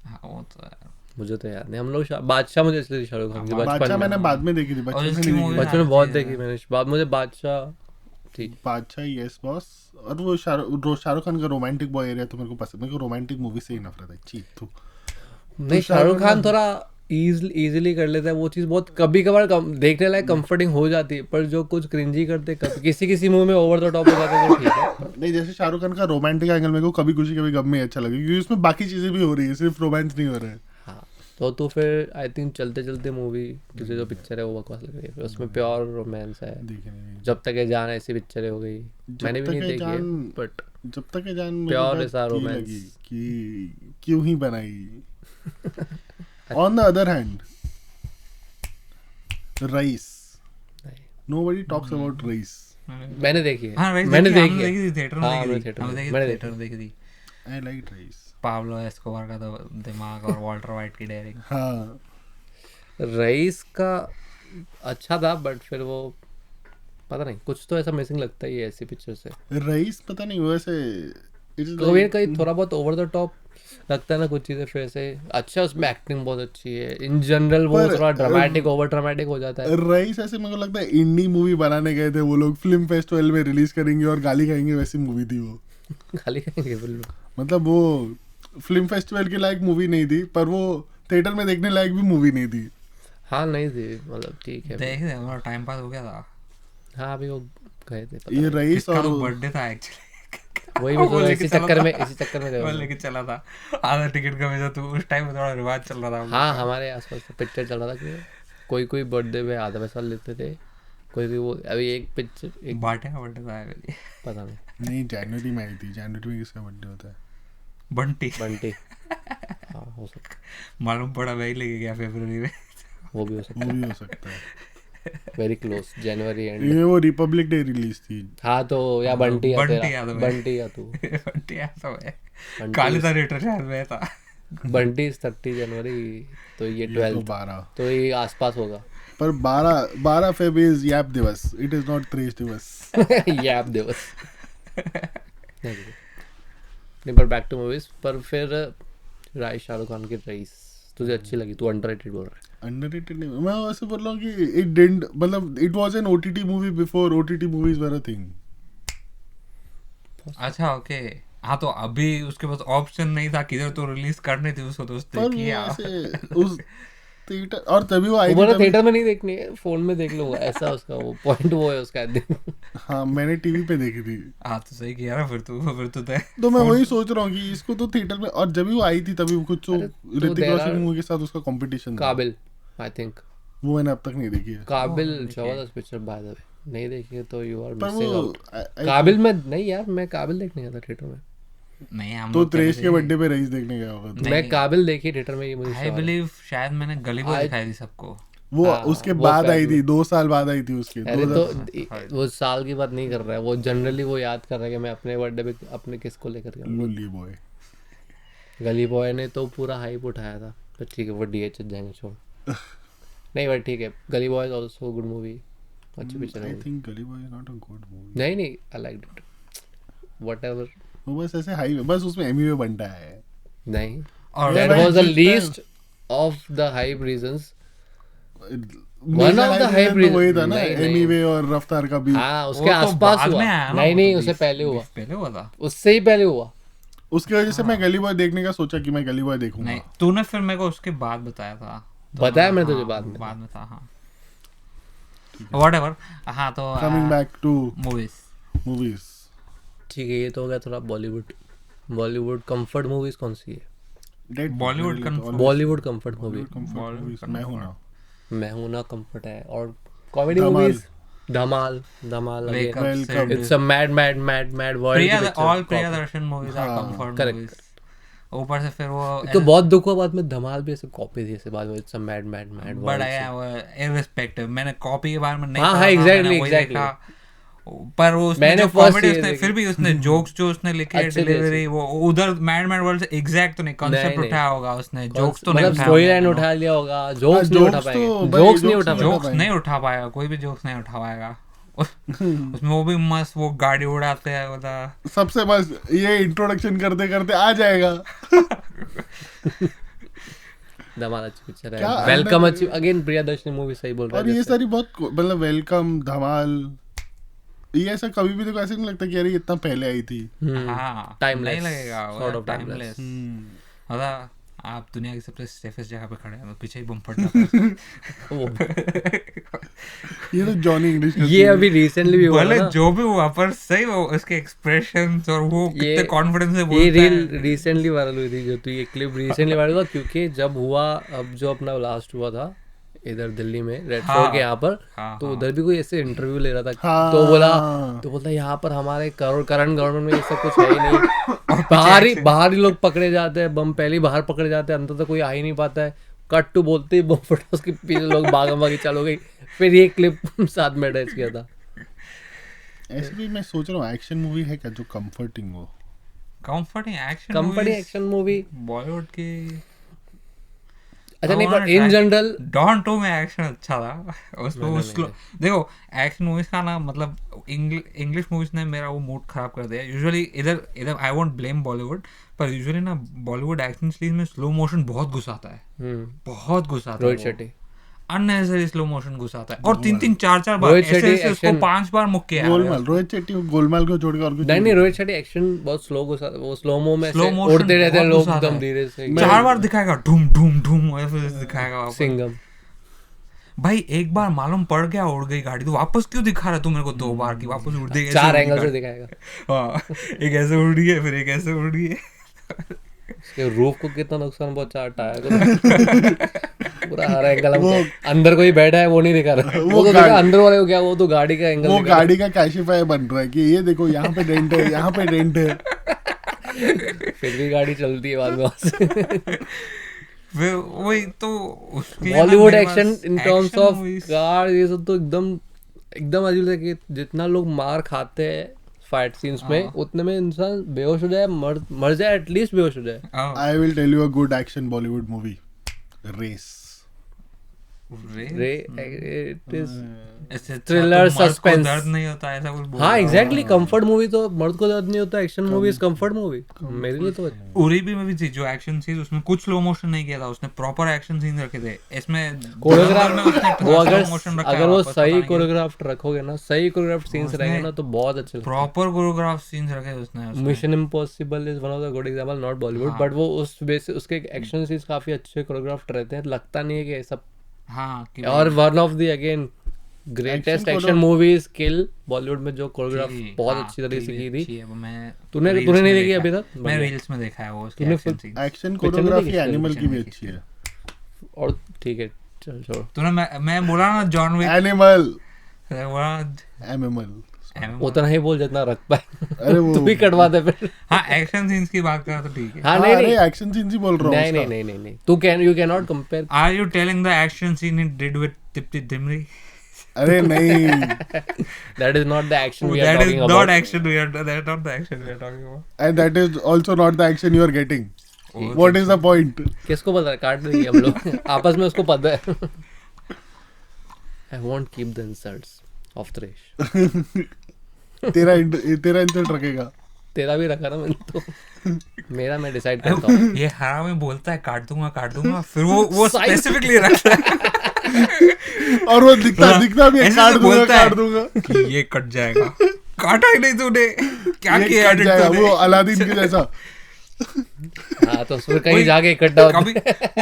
हाँ, वो तो यार। मुझे तो याद नहीं, हम लोग बादशाह, मुझे इसलिए शाहरुख खान की बादशाह बचपन मैंने में, बाद में देखी थी, बचपन में इसकी नहीं movie- देखी। बचपन में बहुत अच्छी है। देखी मैंने, बाद मुझे बादशाह थी। बादशाह, यस बॉस, और वो शाहरुख खान का रोमांटिक बॉय एरिया तो मेरे को पसंद। मेरे को रोमांटिक मूवी से ही नफरत है, चीप थू। नहीं, शाहरुख खान थोड़ा इजीली कर लेता है वो चीज़, बहुत कभी कभार देखने लायक कंफर्टिंग हो जाती है, पर जो कुछ क्रिंजी करते किसी मूवी में ओवर द टॉप हो जाता है तो ठीक है। नहीं, जैसे शाहरुख खान का रोमांटिक एंगल मेरे को कभी खुशी कभी गम में अच्छा लगे, क्योंकि उसमें बाकी चीजें भी हो रही है, सिर्फ रोमांस नहीं हो रहा है। हाँ, तो फिर आई थिंक चलते चलते मूवी तुझे जो पिक्चर है वो बकवास लग रही है, फिर उसमें प्योर रोमांस है, देखे नहीं। जब तक है जान ऐसी पिक्चर हो गई, मैंने भी तक नहीं है देखी है, जान- बट जब तक है जान Pure मेरे is our को romance. लगी कि क्यों ही बनाई। On the other hand rice, नहीं, नोबडी टॉक्स अबाउट राइस. मैंने देखी है. हाँ राइस मैंने देखी देखी थी है. थिएटर हाँ, में हमने देखी theater थी में- हमने मैंने थिएटर में देखी थी. I like rice. Pablo Escobar का तो दिमाग और वॉल्टर वाइट की डेयरिंग. हाँ, रईस का अच्छा था बट फिर वो पता नहीं कुछ तो ऐसा मिसिंग लगता ही है ऐसी पिक्चर से. राइस पता नहीं वैसे it is कभी like- कहीं थोड़ा बहुत ओवर द टॉप लगता है ना कुछ चीजें. फिर से अच्छा उसमें एक्टिंग बहुत अच्छी है. इन जनरल वो पर, थोड़ा ड्रामेटिक ओवर ड्रामेटिक हो जाता है. राइस ऐसे मेरे को लगता है इंडी मूवी बनाने गए थे वो लोग, फिल्म फेस्टिवल में रिलीज करेंगे और गाली खाएंगे, वैसी मूवी थी वो. खाली कहेंगे बिल्कुल. मतलब वो फिल्म फेस्टिवल के लायक मूवी नहीं थी, पर वो थिएटर में देखने लायक भी मूवी नहीं थी. हाँ नहीं थी मतलब ठीक है. देख दे हमारा टाइम पास हो गया था. हाँ अभी वो गए थे पता ये नहीं. रईस इसका और तो बर्थडे था एक्चुअली. वही वो मैं लेके इसी चला चक्कर था। में गए वो हुए थे. लेके चला था आधा टिकट का वजह तो उस टाइम में थोड़ा रिवाज चल रहा था हम लोग हाँ का. हमारे आसपास तो पिक्चर चल रहा था कि कोई कोई बर्थडे में आधा पैसा लेते थे. कोई कोई वो अभी एक पिक्चर एक बाटे का बर्थडे था एक्चुअली. पता नहीं. नहीं, जनवरी में आई थी. जनवरी में किसका बर्थडे होता है? बंटी बंटी. हाँ हो सकता मालूम पड़ा वही लेके गया फरवरी में. वो भी हो सकता वो भी हो सकता है. है. Very close January and. ये वो रिपब्लिक डे रिलीज थी. हाँ तो या बंटी या बंटी तेरा या तो मैं. बंटी या तू. बंटी ऐसा है. बंटी काली था रेटर शायद मैं था. बंटी 30 जनवरी तो ये ये तो 12 12, तो ये आसपास होगा. पर 12 फेब इज याप दिवस, इट इज नॉट त्रेश दिवस. याप दिवस. नहीं पर बैक टू मूवीज. पर फिर राइस शाहरुख खान की रईस तुझे अच्छी लगी. तू अंडररेटेड बोल रहा है. अंडररेटेड नहीं, मैं वैसे बोल रहा हूँ कि इट डिडंट, मतलब it was an OTT movie before OTT movies were a thing. अच्छा ओके. हाँ तो अभी उसके पास ऑप्शन नहीं था किधर तो रिलीज करने थी उसको तो उसने पर वो किया. ऐसे उस थिएटर, और तभी वो आई वो बोला थी तभी- थिएटर में नहीं देखनी है फोन में देख लूंगा. ऐसा उसका वो पॉइंट वो है उसका. हाँ, मैंने टीवी पे देखी थी. हाँ तो सही किया ना फिर तो तो मैं वही सोच रहा हूँ कि इसको तो थिएटर में, और जब भी वो आई थी तभी कुछ तो Hrithik there Roshan are- movie के साथ उसका कंपटीशन था. काबिल आई थिंक. वो मैंने अब तक नहीं देखी है. काबिल जबरदस्त पिक्चर बाय द वे. नहीं देखी है तो यू आर पर मिसिंग वो आउट. काबिल में नहीं यार. मैं काबिल देखने गया था थिएटर में. नहीं हम तो लोग त्रेश कहते के थे- बर्थडे पे रईस देखने गया होगा तो. नहीं, मैं काबिल देखी थिएटर में. ये मुझे आई सवाल है. बिलीव शायद मैंने गली बॉय I- दिखाई थी सबको. वो हाँ, उसके वो बाद आई फैमिली थी, 2 साल बाद आई थी उसके. अरे 2000 तो वो साल की बात नहीं कर रहा है. वो जनरली वो याद कर रहा है कि मैं अपने बर्थडे पे अपने किसको लेकर गया. Lolly boy. गली बॉय ने तो पूरा हाइप उठाया था. तो ठीक है वो डीएच जाएंगे छोड़. नहीं बट ठीक है. गली boy is also good movie. अच्छी पिक्चर आई है. थिंक गली boy is not a good movie. नहीं नहीं आई लाइक्ड इट. व्हाटएवर. वो बस ऐसे हाई, बस उसमें एमी वे बनता है. नहीं और that मैं was the जिस least of the hype reasons. One of the hype तो वही reason- था ना, नहीं, नहीं। एमी वे और रफ्तार का भी. हाँ उसके वो तो आसपास बाद हुआ. में आया ना, नहीं वो नहीं तो उससे 20 पहले हुआ. पहले हुआ था. उससे ही पहले हुआ. उसकी वजह से मैं गली बॉय देखने का सोचा कि मैं गली बॉय देखूंगा. नहीं तूने फिर मेरे को उसके बाद बताया था. तो बताया मैंने हाँ, तुझे बाद में. बाद में था. हाँ व्हाटएवर. हाँ तो coming back to movies. Movies. ठीक है ये तो हो गया थोड़ा बॉलीवुड. बॉलीवुड कंफर्ट मूवीज कौन सी है? Bollywood comfort- Bollywood comfort movie. Main Hoon Na. Main Hoon Na comfort है. और comedy Dhamaal. Movies Dhamaal Dhamaal Wake up, Welcome. It's a mad mad mad mad world. All Priyadarshan movies are comfort Correct. Movies. ऊपर से फिर वो तो बहुत दुख हुआ बाद में धमाल भी ऐसे कॉपी थी ऐसे बाद में. It's a mad mad mad but irrespective मैंने कॉपी के बारे में नहीं हाँ, पढ़ा हाँ, था, exactly, मैंने वही exactly. देखा. पर वो उसमें मैंने जो first कॉमेडी ये उसने देखी. फिर भी उसने जोक्स जो उसने लिखे अच्छे थे, डिलीवरी वो उधर मैड मैड वर्ल्ड से एग्जैक्ट तो नहीं कॉन्सेप्ट नहीं. उठाया होगा उसने. जोक्स तो नहीं मतलब उठाया स्टोरी होगा लाइन उन्होंने. उठा लिया होगा. जोक्स नहीं jokes उठा तो पाएंगे. भाई, जोक्स नहीं jokes उठा नहीं पाएंगे. जोक्स नहीं उठा पाएगा कोई भी. जोक्स नहीं उठा पाएगा. उसमें वो भी मस्त वो गाड़ी उड़ाते हैं बोला. सबसे मस्त ये इंट्रोडक्शन करते करते आ जाएगा. धमाल अच्छी पिक्चर क्या है. वेलकम अच्छी. अगेन प्रियदर्शनी मूवी सही बोल रहा और है. ये जैसे. सारी बहुत मतलब वेलकम, धमाल, ये ऐसा कभी भी देखो ऐसे नहीं लगता कि यार ये इतना पहले आई थी. हाँ timeless, नहीं लगेगा sort of टाइमलेस. timeless. मतलब आप दुनिया की सबसे सेफेस्ट जगह पे खड़े हैं तो पीछे ही बम फट जाता है. वो ये तो जॉनी इंग्लिश का ये अभी रिसेंटली भी हुआ भले ना. जो भी हुआ पर सही वो उसके एक्सप्रेशंस और वो ये- कितने कॉन्फिडेंस से ये बोलता रील है. रिसेंटली वायरल हुई थी. जो तू ये क्लिप रिसेंटली वायरल हुआ क्योंकि जब हुआ अब जो अपना लास्ट हुआ था इधर दिल्ली में रेड हाँ, फोर्ट के यहाँ पर. हाँ, तो हाँ. उधर भी कोई ऐसे इंटरव्यू ले रहा था. हाँ. तो बोलता यहाँ पर हमारे करंट गवर्नमेंट में ये सब कुछ है ही नहीं. बाहर ही लोग पकड़े जाते हैं. बम पहले ही बाहर पकड़े जाते हैं. अंदर तो कोई आ ही नहीं पाता है. कट टू बोलते ही बम फटा, उसके पीछे लोग भागा भागी चालू हो गई, फिर ये क्लिप साथ में अटैच किया था। ऐसे भी मैं सोच रहा हूँ एक्शन मूवी है क्या जो कंफर्टिंग हो? कंफर्टिंग एक्शन मूवी बॉलीवुड की। अच्छा नहीं, पर इन जनरल डॉन 2 में एक्शन अच्छा था उसमें। वो स्लो, देखो एक्शन मूवीज का ना मतलब इंग्लिश मूवीज ने मेरा वो मूड खराब कर दिया। यूजुअली इधर आई वोंट ब्लेम बॉलीवुड, पर यूजुअली ना बॉलीवुड एक्शन सीरीज में स्लो मोशन बहुत घुसाता है, बहुत घुसाता है। Rohit Shetty unnecessary slow motion घुसाता है, और 3-3 4-4 बार रोहित ऐसे शेट्टी ऐसे उसको action- 5 बार मुक्के आ गोलमाल, रोहित शेट्टी गोलमाल को छोड़ के और कुछ नहीं, रोहित शेट्टी एक्शन बहुत स्लो घुसा, वो स्लो मो में स्लो ऐसे मोशन उड़ते रहते हैं बहुत लोग घुसाता एकदम है। धीरे से। 4 बार दिखाएगा ढूम ढूम ढूम, ऐसे दिखाएगा वापस। सिंघम भाई एक बार मालूम पड़ गया उड़ गई गाड़ी, तो वापस क्यों दिखा रहा है तू मेरे को 2 बार की वापस उड़ गई? 4 एंगल से दिखाएगा। हाँ, एक ऐसे उड़ रही है, फिर एक ऐसे उड़ रही है। उसके रूफ को कितना नुकसान पहुंचा, टायर को पूरा हर एंगल। अंदर कोई बैठा है वो नहीं दिखा रहा, वो तो दिखा अंदर वाले को क्या, वो तो गाड़ी का एंगल, वो गाड़ी का कैशिफायर बन रहा है कि ये देखो यहाँ पे डेंट है, यहाँ पे डेंट है। फिर भी गाड़ी चलती है बाद में वहां से। फिर वही तो उसके लिए बॉलीवुड मेरे पास action in terms action of movies- car ये सब तो एकदम अजीब है कि जितना लोग मार खाते हैं फाइट सीन्स में, उतने में इंसान बेहोश हो जाए, मर जाए, एटलीस्ट बेहोश हो जाए। हाँ, I will tell you a good action Bollywood movie, Race. It is ऐसे thriller, तो मर्द को suspense। दर्द नहीं होता ऐसा कुछ बोल हाँ रहा है। एग्जैक्टली, कंफर्ट मूवी तो मर्द को दर्द नहीं होता, action movie is comfort movie मेरे लिए तो। उरी भी में भी थी जो एक्शन सीन, उसमें कुछ स्लो मोशन नहीं किया था, उसने प्रॉपर एक्शन सीन रखे थे। इसमें कोरियोग्राफ में उसने वो slow motion रखा है अगर वो वापस, पता सही नहीं क्यों। कोरियोग्राफ रखोगे ना, सही कोरियोग्राफ सीन्स उसने रहेंगे ना तो बहुत अच्छे लगते प्रॉपर कोरियोग्राफ सीन्स रखे उसने हैं। Mission impossible is one of the good example, not Bollywood but वो उस बेसिस उसके एक्शन सीन्स काफी अच्छे कोरियोग्राफ्ड रहते हैं, लगता नहीं है कि सब। हाँ कि और one of the again greatest action movies Kill, Bollywood में जो कोरियोग्राफ बहुत अच्छी तरह से की थी। तूने नहीं देखी अभी तक? मैं रील्स में देखा है वो उसके तूने action scene. Action choreography Animal की भी अच्छी है। और ठीक है चल छोड़। तूने मैं बोला ना जॉन विक, एनिमल, बोला एनिमल। उतना ही बोल जितना रख पाए। अरे वो तू भी कटवा दे फिर। हाँ एक्शन सीन्स की बात करा तो ठीक है। हाँ हाँ, नहीं अरे नहीं एक्शन सीन ही बोल रहा हूँ नहीं उसका। नहीं नहीं नहीं तू you can not compare. Are you telling the action scene he did with Tipti Dimri? अरे नहीं, that is not the action we are That is talking not about. action we are. That is not the action we are talking about. and that is also not the action you are getting. What is the point? किसको पता है, काट देंगे हम लोग आपस में, उसको पता है। I won't keep the insults of Trish. तेरा इंसल्ट रखेगा। तेरा भी रखा ना मैंने तो, मेरा मैं डिसाइड करता हूँ। ये हरामी बोलता है काट दूंगा फिर वो स्पेसिफिकली रखता है और वो दिखता भी है, ऐसे काट से दूंगा बोलता है काट दूंगा, कि ये कट जाएगा। काटा ही नहीं तूने, क्या ये किया कट edit जाएगा, तूने? वो अलादीन के जैसा। हाँ तो उसमें कहीं जाके इकट्ठा होता कभी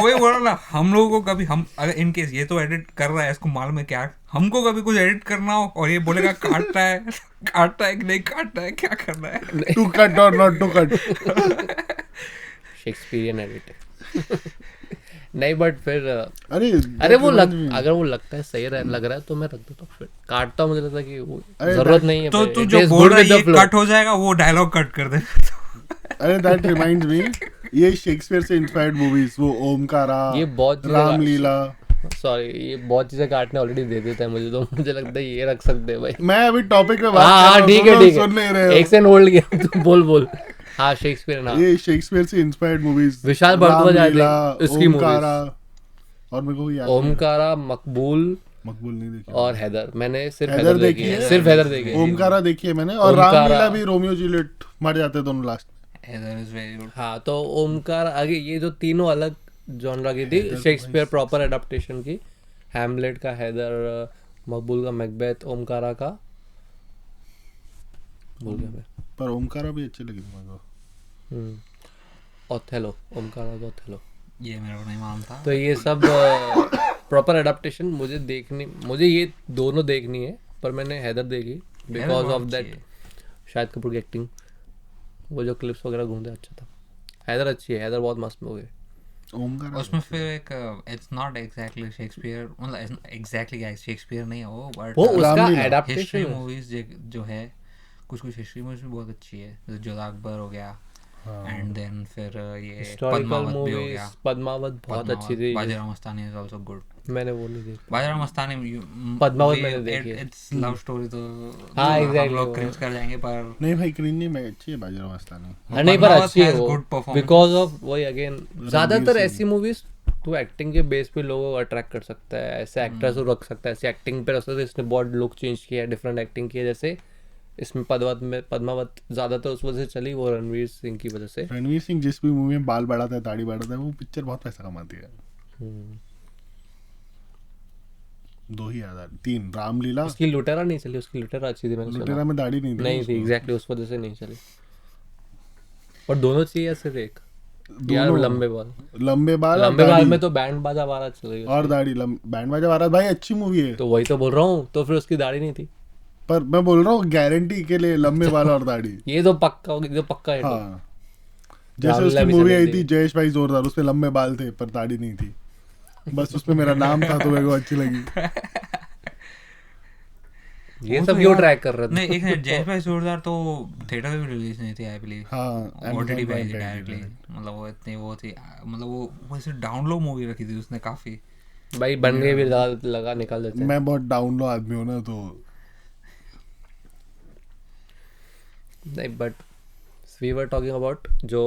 वही बोला ना, हम लोगों को कभी हम अगर इन केस ये तो एडिट कर रहा है, इसको मालूम है क्या, हमको कभी कुछ एडिट करना हो और ये बोलेगा काटता है कि नहीं काटता है, क्या करना है? टू कट और not to cut. Shakespearean edit. नहीं बट फिर अरे अरे वो अगर वो लगता है सही लग रहा है तो मैं रख देता हूँ, फिर काटता हूँ, मुझे लगता है कि वो अरे जरूरत नहीं है। तो फिर तू it जो is बोल good रहा है with the ये flow. कट हो जाएगा, वो डायलॉग कट कर दे। अरे दैट रिमाइंड्स मी, ये शेक्सपियर से इंस्पायर्ड मूवीज, वो ओमकारा, ये बहुत चीजें रामलीला। सॉरी ये बहुत चीजें काटने ऑलरेडी दे देता है मुझे, तो मुझे लगता है ये रख सकते हैं भाई। मैं अभी टॉपिक पे बात हाँ कर हाँ रहा ठीक हूँ, है तुम ठीक लोग सुन नहीं रहे है, हो। एक सेकंड होल्ड किया तू बोल। हाँ शेक्सपियर ना, ये शेक्सपियर से इंस्पायर्ड मूवीज, विशाल भारद्वाज आए थे, इसकी ओमकारा, और मेरे को याद नहीं। ओमकारा, मकबूल मकबूल नहीं देखी, और हैदर। मैंने सिर्फ हैदर हैदर देखी देखी है, है। सिर्फ हैदर देखी है। ओमकारा देखी है मैंने, और ओमकारा- रामलीला भी, रोमियो जूलियट मर जाते हैं दोनों last. Heather is very good. हाँ तो ओमकार आगे, ये जो तीनों अलग जॉनरा की थी, शेक्सपियर प्रॉपर एडाप्टेशन की, हैमलेट का हैदर, मकबूल का मैकबेथ, ओमकारा का भूल गया मैं, पर ओमकारा भी अच्छी लगी मेरे को। ओथेलो, ओमकारा का ओथेलो। ये मेरे को नहीं मालूम तो ये सब प्रॉपर एडाप्टेशन मुझे ये दोनों देखनी है, पर मैंने हैदर देखी because of that Shahid Kapoor की एक्टिंग, वो जो क्लिप्स वगैरह घूमते अच्छा था। हैदर अच्छी है, हैदर बहुत मस्त मूवी है। ओमकारा उसमें फिर एक इट्स नॉट एग्जैक्टली शेक्सपियर, मतलब एग्जैक्टली शेक्सपियर नहीं है वो, बट वो उसका रामलीला। हिस्ट्री एडाप्टेशन मूवीज जो है, कुछ हिस्ट्री मूवीज भी बहुत अच्छी है, जैसे जोधा अकबर हो गया, एंड देन फिर ये हिस्टोरिकल पद्मावत भी हो मूवीज गया. पद्मावत बहुत अच्छी थी. Bajirao Mastani is also good. मैंने वो नहीं देखी. बाजीराव मस्तानी पद्मावत मैंने देखी है. इट्स लव स्टोरी तो हाँ, हम exactly, लोग वो क्रिंज कर जाएंगे पर नहीं भाई क्रीन नहीं, मैं अच्छी है बाजीराव मस्तानी. हाँ नहीं, पर पद्मावत अच्छी है has वो. good performances. बिकॉज ऑफ वही अगेन ज्यादातर सिंह. ऐसी मूवीज तो एक्टिंग के बेस पे लोगों को अट्रैक्ट कर सकता है. ऐसे एक्टर्स को रख सकता है, ऐसी एक्टिंग पे रख सकता है. इसने बहुत लुक चेंज किया है, डिफरेंट एक्टिंग की है. जैसे इसमें पद्मावत ज्यादातर उस वजह से चली, वो रणवीर सिंह की वजह से. रणवीर सिंह जिस भी मूवी में बाल बढ़ाता है, दाढ़ी बढ़ाता है, वो पिक्चर बहुत पैसा कमाती है. हम्म. 2 ही याद आ रही, 3 रामलीला. उसकी लुटेरा नहीं चली. उसकी लुटेरा अच्छी थी, मैंने लुटेरा सुना. में दाढ़ी नहीं थी. नहीं थी, एग्जैक्टली उस वजह से नहीं चली. और दोनों चाहिए या सिर्फ एक? यार दोनों. लंबे बाल. लंबे बाल और लंबे बाल दाढ़ी. में तो बैंड बाजा वाला चल रही है. और दाढ़ी. बैंड बाजा वाला भाई अच्छी मूवी है, तो वही तो बोल रहा हूँ. तो फिर उसकी दाढ़ी नहीं थी. पर मैं बोल रहा हूँ गारंटी के लिए लंबे बाल और दाढ़ी. ये तो पक्का होगी, जो पक्का है. हाँ, जैसे रामलीला उसकी भी मूवी चली आई थी. थी जयेश भाई जोरदार, उसमें लंबे बाल थे पर दाढ़ी नहीं थी. बस उसमें मेरा नाम था तो मेरे को अच्छी लगी. ये वो सब तो क्यों यार- ट्रैक कर रहे थे? नहीं एक मिनट, जय भाई जोरदार तो थिएटर में भी रिलीज नहीं थी आई बिलीव. हाँ, ओटीटी पे आई थी Amazon Prime डायरेक्टली. पे. मतलब वो इतनी वो थी, मतलब वो वैसे डाउनलोड मूवी रखी थी उसने काफी. भाई बन गए भी लगा निकाल देते हैं. मैं बहुत डाउन लो आदमी हूँ ना, तो नहीं, but we were talking about जो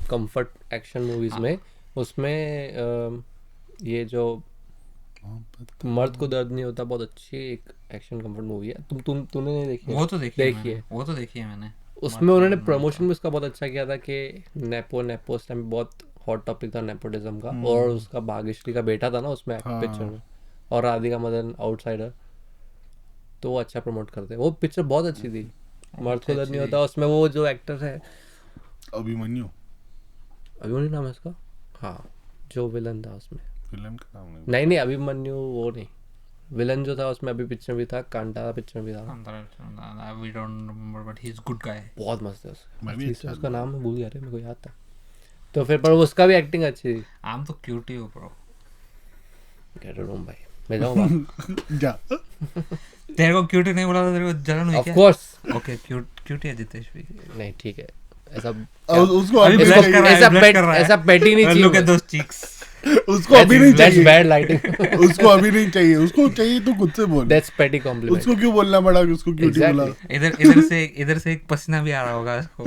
कंफर्ट एक्शन मूवीज में, उसमें ये जो मर्द को दर्द नहीं होता, बहुत अच्छी एक एक्शन कंफर्ट मूवी है. तूने नहीं देखी है? वो तो देखी है देखी है. वो तो देखी है मैंने. उसमें उन्होंने प्रमोशन भी उसका बहुत अच्छा किया था कि नेपो उस टाइम बहुत हॉट टॉपिक था नेपोटिज्म का. और उसका भाग्यश्री का बेटा था ना उसमें पिक्चर में, और राधिका मदन आउटसाइडर. तो वो अच्छा प्रमोट करते हैं. वो पिक्चर बहुत अच्छी थी, मर्द को दर्द नहीं होता. उसमें वो जो एक्टर है, अभिमन्यु अभिमन्यु नाम है उसका. हाँ, जो विलन था उसमें. विलन का नाम नहीं. नहीं अभिमन्यु वो नहीं. विलन जो था उसमें अभी पिक्चर भी था, कांतारा पिक्चर भी था. We don't remember but he is good guy. बहुत मस्त है उसका. मैं भी अच्छा उसका नाम मैं भूल गया रे, मेरे को याद था. तो फिर पर उसका भी एक्टिंग अच्छी थी. आई एम तो क्यूटी हो ब्रो. गेट रूम भाई, मैं जाऊंगा. जा. तेरे को क्यूटी नहीं बोला था, तेरे को जलन हुई ऑफ क्या? कोर्स. ओके क्यूटी है जितेश भी. नहीं ठीक है, ऐसा उसको अभी अभी ब्लश नहीं कर रहा है, ऐसा ब्लश पेट कर रहा है. ऐसा पेटी नहीं लुक एट चाहिए. दोस चीक्स. उसको अभी नहीं दैट्स चाहिए. Bad lighting. उसको अभी नहीं चाहिए. उसको चाहिए तो खुद से बोल. दैट्स पेटी कॉम्प्लीमेंट. उसको क्यों बोलना पड़ा कि उसको क्यूटी बोला. Exactly. इधर से एक पसीना भी आ रहा होगा इसको.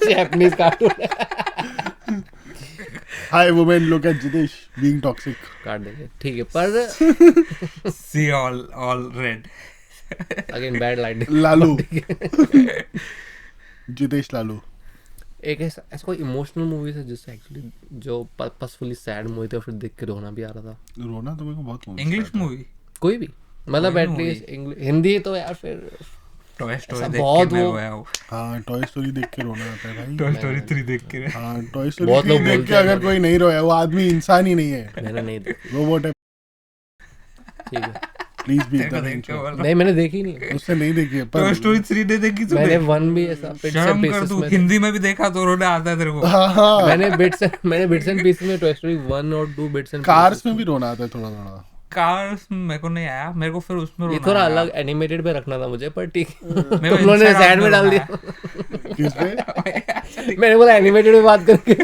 Japanese cartoon hi women, look at Jitesh being toxic. काट देंगे, ठीक है. पर see all red. Again bad lighting. Lalu. Jitesh Lalu. एक ऐसा कोई इमोशनल मूवीज है जिससे एक्चुअली जो पर्पसफुली सैड मूवी थी और फिर देख के रोना भी आ रहा था. रोना तो मेरे को बहुत movies इंग्लिश आता है. मूवी. कोई भी, मतलब कोई भी एटलीस्ट हिंदी तो यार फिर टॉय ऐसा स्टोरी देख बहुत के मैं वो- रोया हूँ. हाँ, टॉय स्टोरी देख के रोना आता है भाई. टॉय स्टोरी 3 देख के. हाँ, टॉय स्टोरी बहुत लोग देख बोलते के हैं अगर लोग. कोई नहीं रोया, वो आदमी इंसान ही नहीं है, मैंने नहीं देखी. रोबोट है. ठीक है. प्लीज बी तेरे को देख के बोल रहा नहीं मैंने देखी नहीं है. उससे नहीं देखी है टॉय पर. स्टोरी 3 दे देखी तूने. मैंने वन भी ऐसा बिट्स एंड शर्म कर पीसेस तू. में हिंदी में भी देखा तो रोना आता है तेरे को. हाँ हाँ, मैंने बिट्स एंड पीसेस में टॉय स्टोरी 1 और 2 बिट्स एंड कार्स में भी रोना आता है थोड़ा थोड़ा. कार्स मेरे को नहीं आया. मेरे को फिर उसमें ये रोना थोड़ा आया. अलग एनिमेटेड पे रखना था मुझे, पर ठीक है. मेरे तुम को लोगों ने Inside Out सैड में डाल रोना दिया. किस पे? मैंने बोला एनिमेटेड में बात करके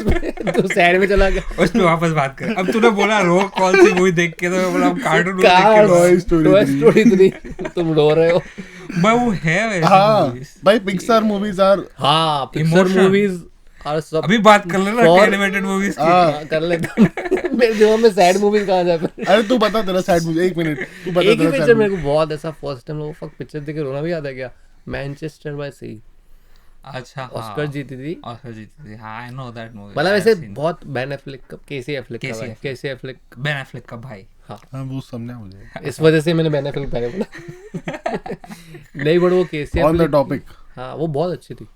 तू सैड में चला गया. उस पे वापस बात कर. अब तूने बोला रो कौन सी मूवी देख के, तो मैं बोला कार्टून देख के Cars, रो. Toy Story Toy 3. Story 3 तुम रो रहे हो. मैं वो है वैसे हाँ movies. भाई, पिक्सार मूवीज आर. हाँ, पिक्चर Emotion. मूवीज और सब. अभी बात कर लेना For- एनिमेटेड मूवीज की. हाँ, कर लेता हूँ. मेरे दिमाग में सैड मूवीज कहाँ जाए. अरे तू बता तेरा सैड मूवी. एक मिनट, तू बता एक ही तेरा पिक्चर सैड मेरे को बहुत ऐसा फर्स्ट टाइम लोगों फक पिक्चर देख के रोना भी आता क्या. मैनचेस्टर बाय सी अच्छा ऑस्कर जीती थी. ऑस्कर जीती थी. हाँ आई नो दैट मूवी. मतलब ऐसे बहुत बेन एफ्लेक का, केसी एफ्लेक Casey का, Affleck. केसी एफ्लेक. बेन एफ्लेक का भाई. हाँ, हाँ वो समझा मुझे. इस वजह से मैंने बेन एफ्लेक पहले बोला. नहीं बट वो केसी ऑन द एफ्लेक, टॉपिक. हाँ वो बहुत अच्छी थी.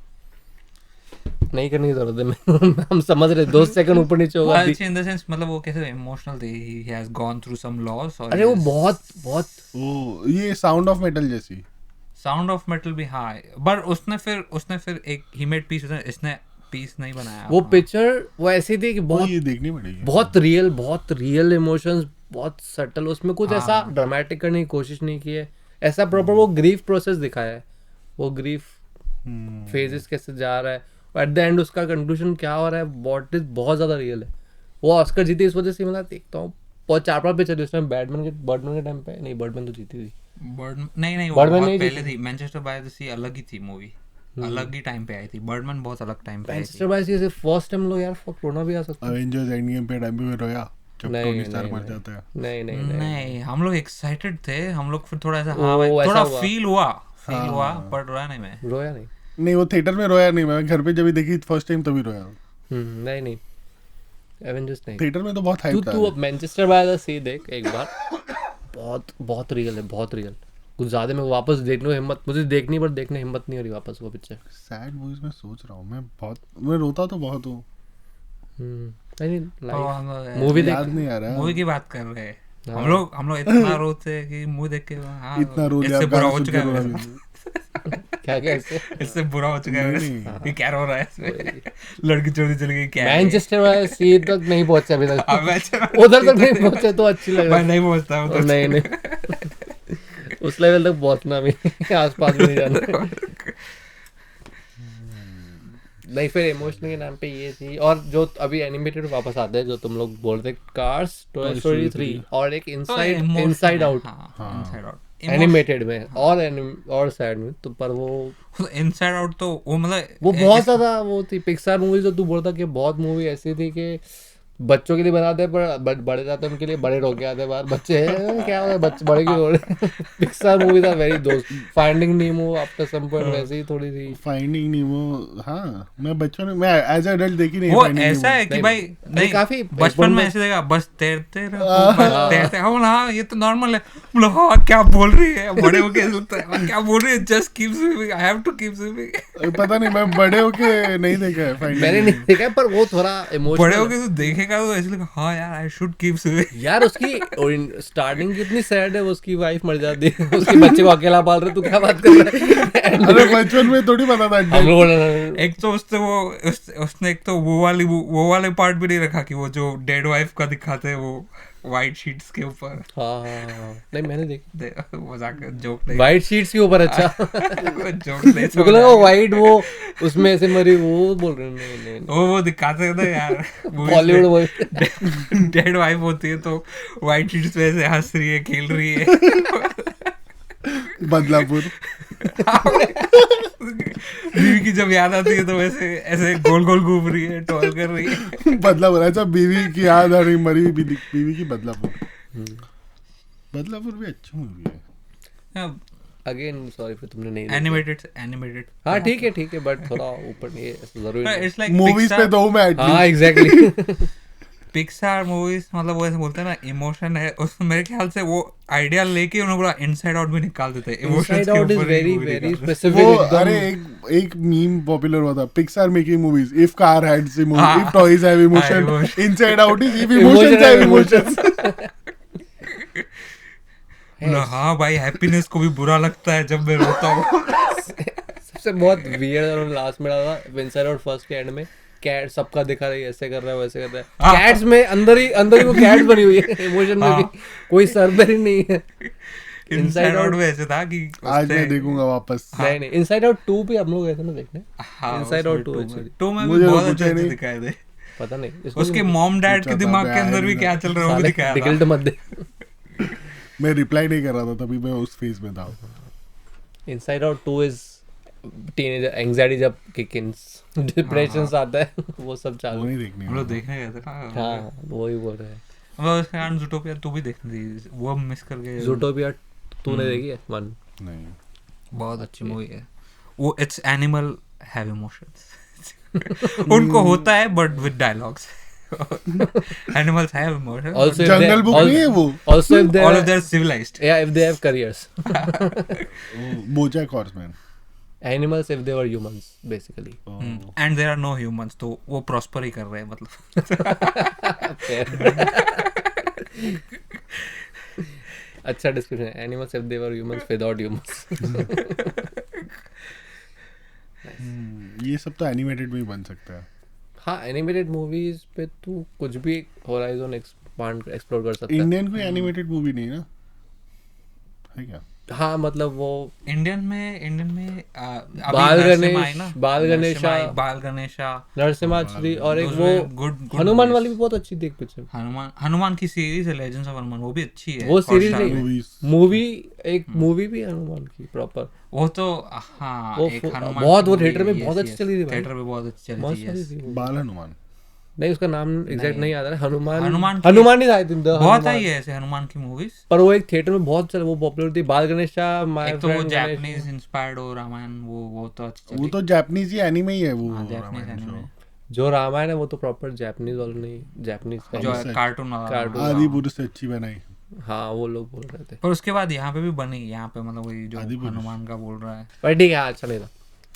नहीं करने की जरूरत है. हम समझ रहे 2 सेकंड ऊपर नीचे होगा. अच्छी इन द सेंस, मतलब वो कैसे इमोशनल थी. He has gone through some loss. और अरे वो बहुत बहुत ओ, ये साउंड ऑफ मेटल जैसी. साउंड ऑफ मेटल भी. हाँ बट उसने फिर एक ही मेड पीस. इसने पीस नहीं बनाया. वो पिक्चर वो ऐसी थी कि वो बहुत ये देखनी पड़ेगी. बहुत रियल इमोशंस, बहुत सटल. उसमें कुछ ऐसा ड्रामेटिक करने की कोशिश नहीं की है. ऐसा प्रॉपर वो ग्रीफ प्रोसेस दिखाया है. वो ग्रीफ फेजेस कैसे जा रहा है. एट द एंड उसका कंक्लूजन क्या हो रहा है व्हाट इज बहुत ज्यादा रियल है. वो ऑस्कर जीती इस वजह से मतलब देखता हूँ बहुत 4-5 पे चली उसमें बर्डमैन के टाइम पे. नहीं बर्डमैन तो जीती थी. नहीं वो बर्डमैन बहुत नहीं पहले थी. मैनचेस्टर बाय द सी अलग ही थी मूवी, अलग ही टाइम पे आई थी. बर्डमैन बहुत अलग टाइम पे आई मैनचेस्टर थी. बाय से फर्स्ट टाइम लोग यार कोरोना भी आ सकता है. अवेंजर्स एंड गेम पे टाइम पे रोया जब नहीं, टोनी स्टार्क नहीं, मर जाता है. नहीं हम लोग एक्साइटेड थे. हम लोग फिर थोड़ा सा ओ, हाँ भाई ऐसा थोड़ा हुआ. फील हुआ पर रोया नहीं मैं. रोया नहीं. नहीं वो थिएटर में रोया नहीं, मैं घर पे जब देखी फर्स्ट टाइम तभी रोया. नहीं एवेंजर्स नहीं. थिएटर में तो बहुत तू हाइप था. तू अब मैनचेस्टर बाय द सी देख एक बार. बहुत बहुत रियल है, बहुत रियल. कुछ ज्यादा मैं वापस देखने को हिम्मत मुझे देखनी पर देखने हिम्मत नहीं हो रही वापस वो पिक्चर. सैड मूवीज में सोच रहा हूँ मैं रोता तो बहुत हूँ. नहीं तो लाइक हम लोग मूवी देख याद नहीं आ रहा. मूवी की बात कर रहे हैं. हाँ. हम लोग इतना रोते हैं कि मूवी देख के हाँ इतना रो लिया इससे अब बुरा गाना हो सुन चुका के है रोना मेरे भी साथ. क्या इससे. इससे बुरा हो चुका है मेरे नहीं, साथ. ये क्या रो रहा है इसमें. लड़की चोरी चली गई क्या है? मैनचेस्टर बाय सी तक नहीं पहुंचे अभी तक. हाँ, मैनचेस्टर उधर तक नहीं पहुंचे तो अच्छी लग मैं रही नहीं पहुंचता हूँ है. नहीं उस लेवल तक पहुंचना भी आसपास भी नहीं जाना. नहीं फिर इमोशनल के नाम पे ये थी. और जो अभी एनिमेटेड वापस आते हैं जो तुम लोग बोल रहे कार्स टॉय स्टोरी 3 और एक inside out inside out animated में और सैड में तो पर वो इनसाइड आउट तो वो मतलब वो बहुत ज्यादा वो थी. पिक्सार मूवी जो तू बोलता कि बहुत मूवी ऐसी थी कि बच्चों के लिए बनाते हैं पर बड़े जाते हैं उनके लिए बड़े रोके आते हैं बाहर. बच्चे हैं क्या होता है बच्चे बड़े क्यों रोड़े. पिक्सार मूवी था वेरी दोस्त. फाइंडिंग नीमो आफ्टर सम पॉइंट वैसे ही थोड़ी सी. फाइंडिंग नीमो. हाँ मैं बचपन में मैं एज अडल्ट देखी नहीं. वो Finding ऐसा Nemo. है कि नहीं, भाई नहीं, नहीं काफी बचपन में ऐसे देखा बस तैरते रहो बस तैरते. हाँ ये तो नॉर्मल है. बोलो हाँ क्या बोल रही है. बड़े होके ऐसा लगता है हाँ, क्या बोल रही है. Just keep swimming I have to keep swimming. पता नहीं मैं बड़े होके नहीं देखा है मैंने फाइंडिंग. नहीं देखा पर वो थोड़ा बड़े इमोशनल होके तो देखेगा तो ऐसे लगा हाँ यार आई शुड कीप स्विमिंग. यार उसकी स्टार्टिंग कितनी सैड है. उसकी वाइफ मर जाती है उसके बच्चे को अकेला पाल रहे. तू क्या बात कर रहा है. अरे बचपन में थोड़ी पता था. हम लोग एक तो उसने एक तो वो वाले पार्ट भी नहीं रखा कि वो जो डेड वाइफ का दिखाते हैं वो वाइट शीट्स के ऊपर. हाँ नहीं मैंने देखा मजाक जोक नहीं. वाइट शीट्स के ऊपर. अच्छा जोक नहीं मेरे को लगा वो वाइट वो उसमें ऐसे मरी वो बोल रहे हैं. नहीं वो दिखाते हैं ना यार बॉलीवुड वो डेड वाइफ होती है तो वाइट शीट्स पे ऐसे हंस रही है खेल रही है. बदलापुर. बीवी की जब याद आती है तो वैसे ऐसे गोल गोल घूम रही है टॉल कर रही है. बदलापुर. अच्छा बीवी की याद आ रही मरी बीवी की बदलापुर. बदलापुर भी अच्छी मूवी है. अगेन सॉरी फिर तुमने नहीं देखा. एनिमेटेड हाँ ठीक है बट थोड़ा ऊपर ये जरूरी नहीं. इट्स लाइक मूवीज पे दो मैं हाँ एग्जैक्टली. पिक्सार मूवीज मतलब वो ऐसे बोलते हैं ना इमोशन है उसमें. मेरे ख्याल से वो आइडिया लेके उन्होंने बोला इनसाइड आउट भी निकाल देते हैं. Inside out is very very वो. स्पेसिफिक. अरे एक मीम पॉपुलर हुआ था. Pixar making movies. If car had emotion, हाँ. If toys have emotion, emotion. Inside out is if emotions have emotions. हाँ भाई हैप्पीनेस को भी बुरा लगता है जब मैं रोता हूँ. सबसे बहुत वियर्ड और लास्ट में डाला इनसाइड आउट फर्स्ट के एंड में कैट सबका दिखा रही है ऐसे कर रहा है वैसे कर रहा है. कैट्स में अंदर ही वो कैट बनी हुई है. इमोशन में भी कोई सरदर ही नहीं है. इनसाइड आउट में ऐसे था कि आज मैं देखूंगा वापस. नहीं इनसाइड आउट 2 भी हम लोग गए थे ना देखने. हाँ, Inside Out 2 actually. टू में भी मुझे बहुत तो अच्छे पूछा अच्छे नहीं. दिखाए थे. पता नहीं इसको उसके मॉम डैड के पूछा था, दिमाग मैं के अंदर आया भी नहीं क्या चल रहा है वो भी दिखाया डिगिल्ट था. मत दे. मैं रिप्लाई नहीं कर रहा था तभी मैं उस फेज में था. Inside out 2 is teenager anxiety जब किक इन डिप्रेशन आता है वो सब वो चालू. नहीं देखनी. हम लोग देखने गए थे ना. हाँ वही बोल रहे हैं. मतलब उसके कारण ज़ूटोपिया तू भी देखनी थी वो हम मिस कर गए. ज़ूटोपिया तूने देखी है 1? नहीं. बहुत अच्छी मूवी है वो. It's animal have emotions. उनको होता है but with dialogues. Animals have emotions. Also if jungle they- book al- नहीं है वो. Also if they all of are- they're civilized. yeah if they have careers. BoJack Horseman. Animals if they were humans basically. And there are no humans तो वो प्रॉस्पर ही कर रहे हैं मतलब. अच्छा डिस्क्रिप्शन है. Animals if they were humans without humans. ये सब तो एनिमेटेड में ही बन सकता है. हाँ एनिमेटेड मूवीज पे तू कुछ भी होराइजन एक्सप्लोर कर सकता है. इंडियन कोई एनिमेटेड मूवी नहीं ना है क्या? हाँ मतलब वो इंडियन में बाल गणेश, बाल गणेशा नरसिम्हा और एक Those वो were good हनुमान movies. वाली भी बहुत अच्छी थी एक पिक्चर। हनुमान की सीरीज है लेजेंड्स ऑफ हनुमान, वो भी अच्छी है। वो सीरीज Hotstar में। नहीं, Movies. मूवी, एक मूवी भी है हनुमान की प्रॉपर। वो तो हाँ वो एक हनुमान बहुत की वो movie थिएटर में है, बहुत yes, अच्छी yes. चली थी भाई। थिएटर में बहुत अच्छी चली बहुत थी, सारी yes. थी वो। बाल हनुमान। नहीं उसका नाम एग्जैक्ट नहीं याद आ रहा है। हनुमान की- हनुमान ही था आई थिंक, बहुत आई है ऐसे हनुमान की मूवीज। पर वो एक थिएटर में बहुत चल वो पॉपुलर थी। बाल गणेशा, माय एक तो वो फ्रेंड जापानीज इंस्पायर्ड हो रामायण, वो तो अच्छी वो चली। तो जापानीज ही एनिमे ही है वो हाँ, Japanese रामायण anime। show। जो रामायण है वो तो प्रॉपर जापानीज वाला नहीं, जापानीज का जो ही। कार्टून वाला कार्टून। हाँ। आदि पुरुष से अच्छी बनाई। हाँ वो लोग बोल रहे थे, पर उसके बाद यहाँ पे भी बनी, यहाँ पे मतलब वही जो आदि पुरुष। हनुमान का बोल रहा है। पर ठीक है अच्छा नहीं था।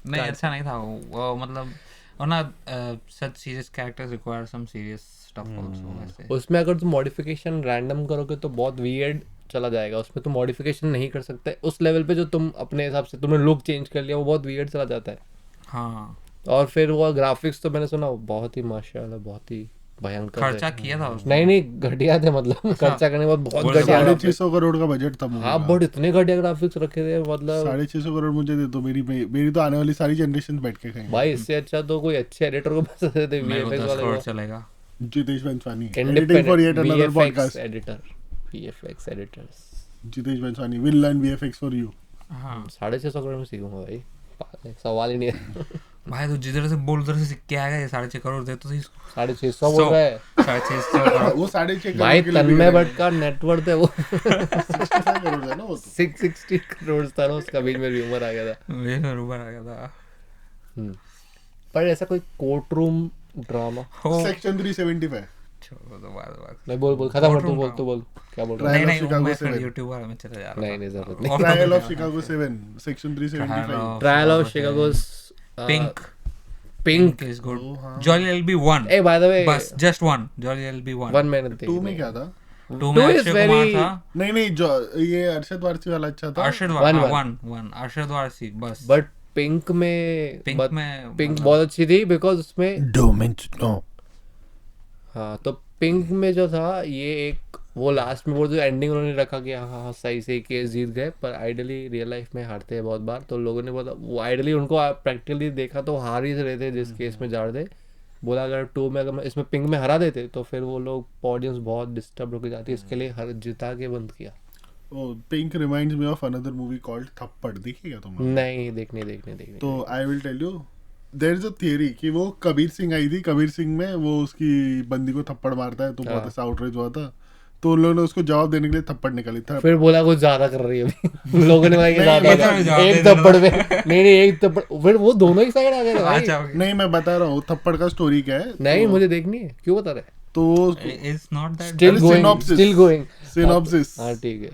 नहीं अच्छा नहीं था वो मतलब और ना such serious characters require some serious stuff also वैसे। उसमें अगर तुम मॉडिफिकेशन रैंडम करोगे तो बहुत वियर्ड चला जाएगा। उसमें तुम मॉडिफिकेशन नहीं कर सकते उस लेवल पे जो तुम अपने हिसाब से तुमने लुक चेंज कर लिया, वो बहुत वियर्ड चला जाता है। हाँ और फिर वो ग्राफिक्स तो मैंने सुना बहुत ही माशाल्लाह बहुत ही भयंकर खर्चा थे। किया था उसने। नहीं घटिया थे मतलब खर्चा करने के बाद बहुत बोले घटिया। 650 करोड़ का बजट था मूवी हाँ का। बट इतने घटिया ग्राफिक्स रखे थे मतलब 650 करोड़ मुझे दे दो, मेरी तो आने वाली सारी जनरेशन बैठ के खाएंगे। भाई इससे अच्छा तो कोई अच्छे एडिटर को पैसे देते मेरे को वीएफएक्स 10 वाले करोड़ को। चलेगा। Jitesh Banswani editing for yet another independent podcast. Editor, VFX editors. Jitesh Banswani will learn VFX for you. हाँ 650 करोड़ में सीखूंगा भाई, सवाल ही नहीं है। भाई तो जिधर से बोल उधर से सीख के आएगा। ये 6.5 करोड़ दे तो 650 बोल रहा है 6.5 करोड़। वो 6.5 भाई। करोड़ के लिए भी तन्मय करेगा। भट्ट का नेटवर्थ है वो 65 करोड़ है ना वो तो। 660 करोड़ था ना उसका, बीच में र्यूमर आ गया था। मेरे में ऊपर आ गया था। पर ऐसा कोई कोर्ट रूम ड्रामा हो सेक्शन 375 छोड़ो तो बात नहीं, बोल खत्म कर, Courtroom तू बोल क्या बोल रहा Trial नहीं of नहीं वो Chicago मैं फिर 7। यूट्यूब वाला में चला जा रहा नहीं था। नहीं जरूरत नहीं। और ट्रायल तो of Chicago 7 section 375। Trial of Chicago Pink Pink is good. Jolly LLB 1 a by the way बस just 1 Jolly LLB 1 one minute 2 में क्या था? 2 में Two is Akshay Kumar very- था। नहीं जो ये अरशद वारसी वाला अच्छा था। अरशद One, वन अरशद वारसी बस। बट पिंक में पिंक में पिंक मतलब- बहुत अच्छी थी बिकॉज उसमें 2 मिनट नो हाँ तो पिंक में जो था ये एक वो लास्ट में वो जो एंडिंग उन्होंने रखा कि हाँ सही से केस जीत गए, पर आइडली रियल लाइफ में हारते हैं बहुत बार। तो लोगों ने बोला वो आइडली उनको प्रैक्टिकली देखा तो हार ही रहे थे जिस केस में जा रहे थे। बोला अगर 2 में अगर इसमें पिंक में हरा देते तो फिर वो लोग ऑडियंस बहुत डिस्टर्ब होकर जाती, इसके लिए हर जिता के बंद किया। Oh Pink reminds me of another movie called Thappad. देखिएगा तुम लोग? नहीं देखने तो I will tell you there is a theory कि वो कबीर सिंह आई थी। कबीर सिंह में वो उसकी बंदी को थप्पड़ मारता है तो बहुत ऐसा आउटरीच हुआ था। तो उन लोगों ने उसको जवाब देने के लिए थप्पड़ निकाली था। फिर बोला कुछ ज्यादा कर रही है अभी लोगों ने बोला कि नहीं, ज्यादा मतलब कर- जवाब एक दे देना। थप्पड़ में नहीं एक थप्पड़, फिर वो दोनों ही साइड आ गए थे भाई। अच्छा नहीं मैं बता रहा हूँ थप्पड़ का स्टोरी क्या है। नहीं मुझे देखनी है, क्यों बता रहे? तो वो इट्स नॉट दैट स्टिल अरे going synopsis. Still going synopsis. हाँ ठीक है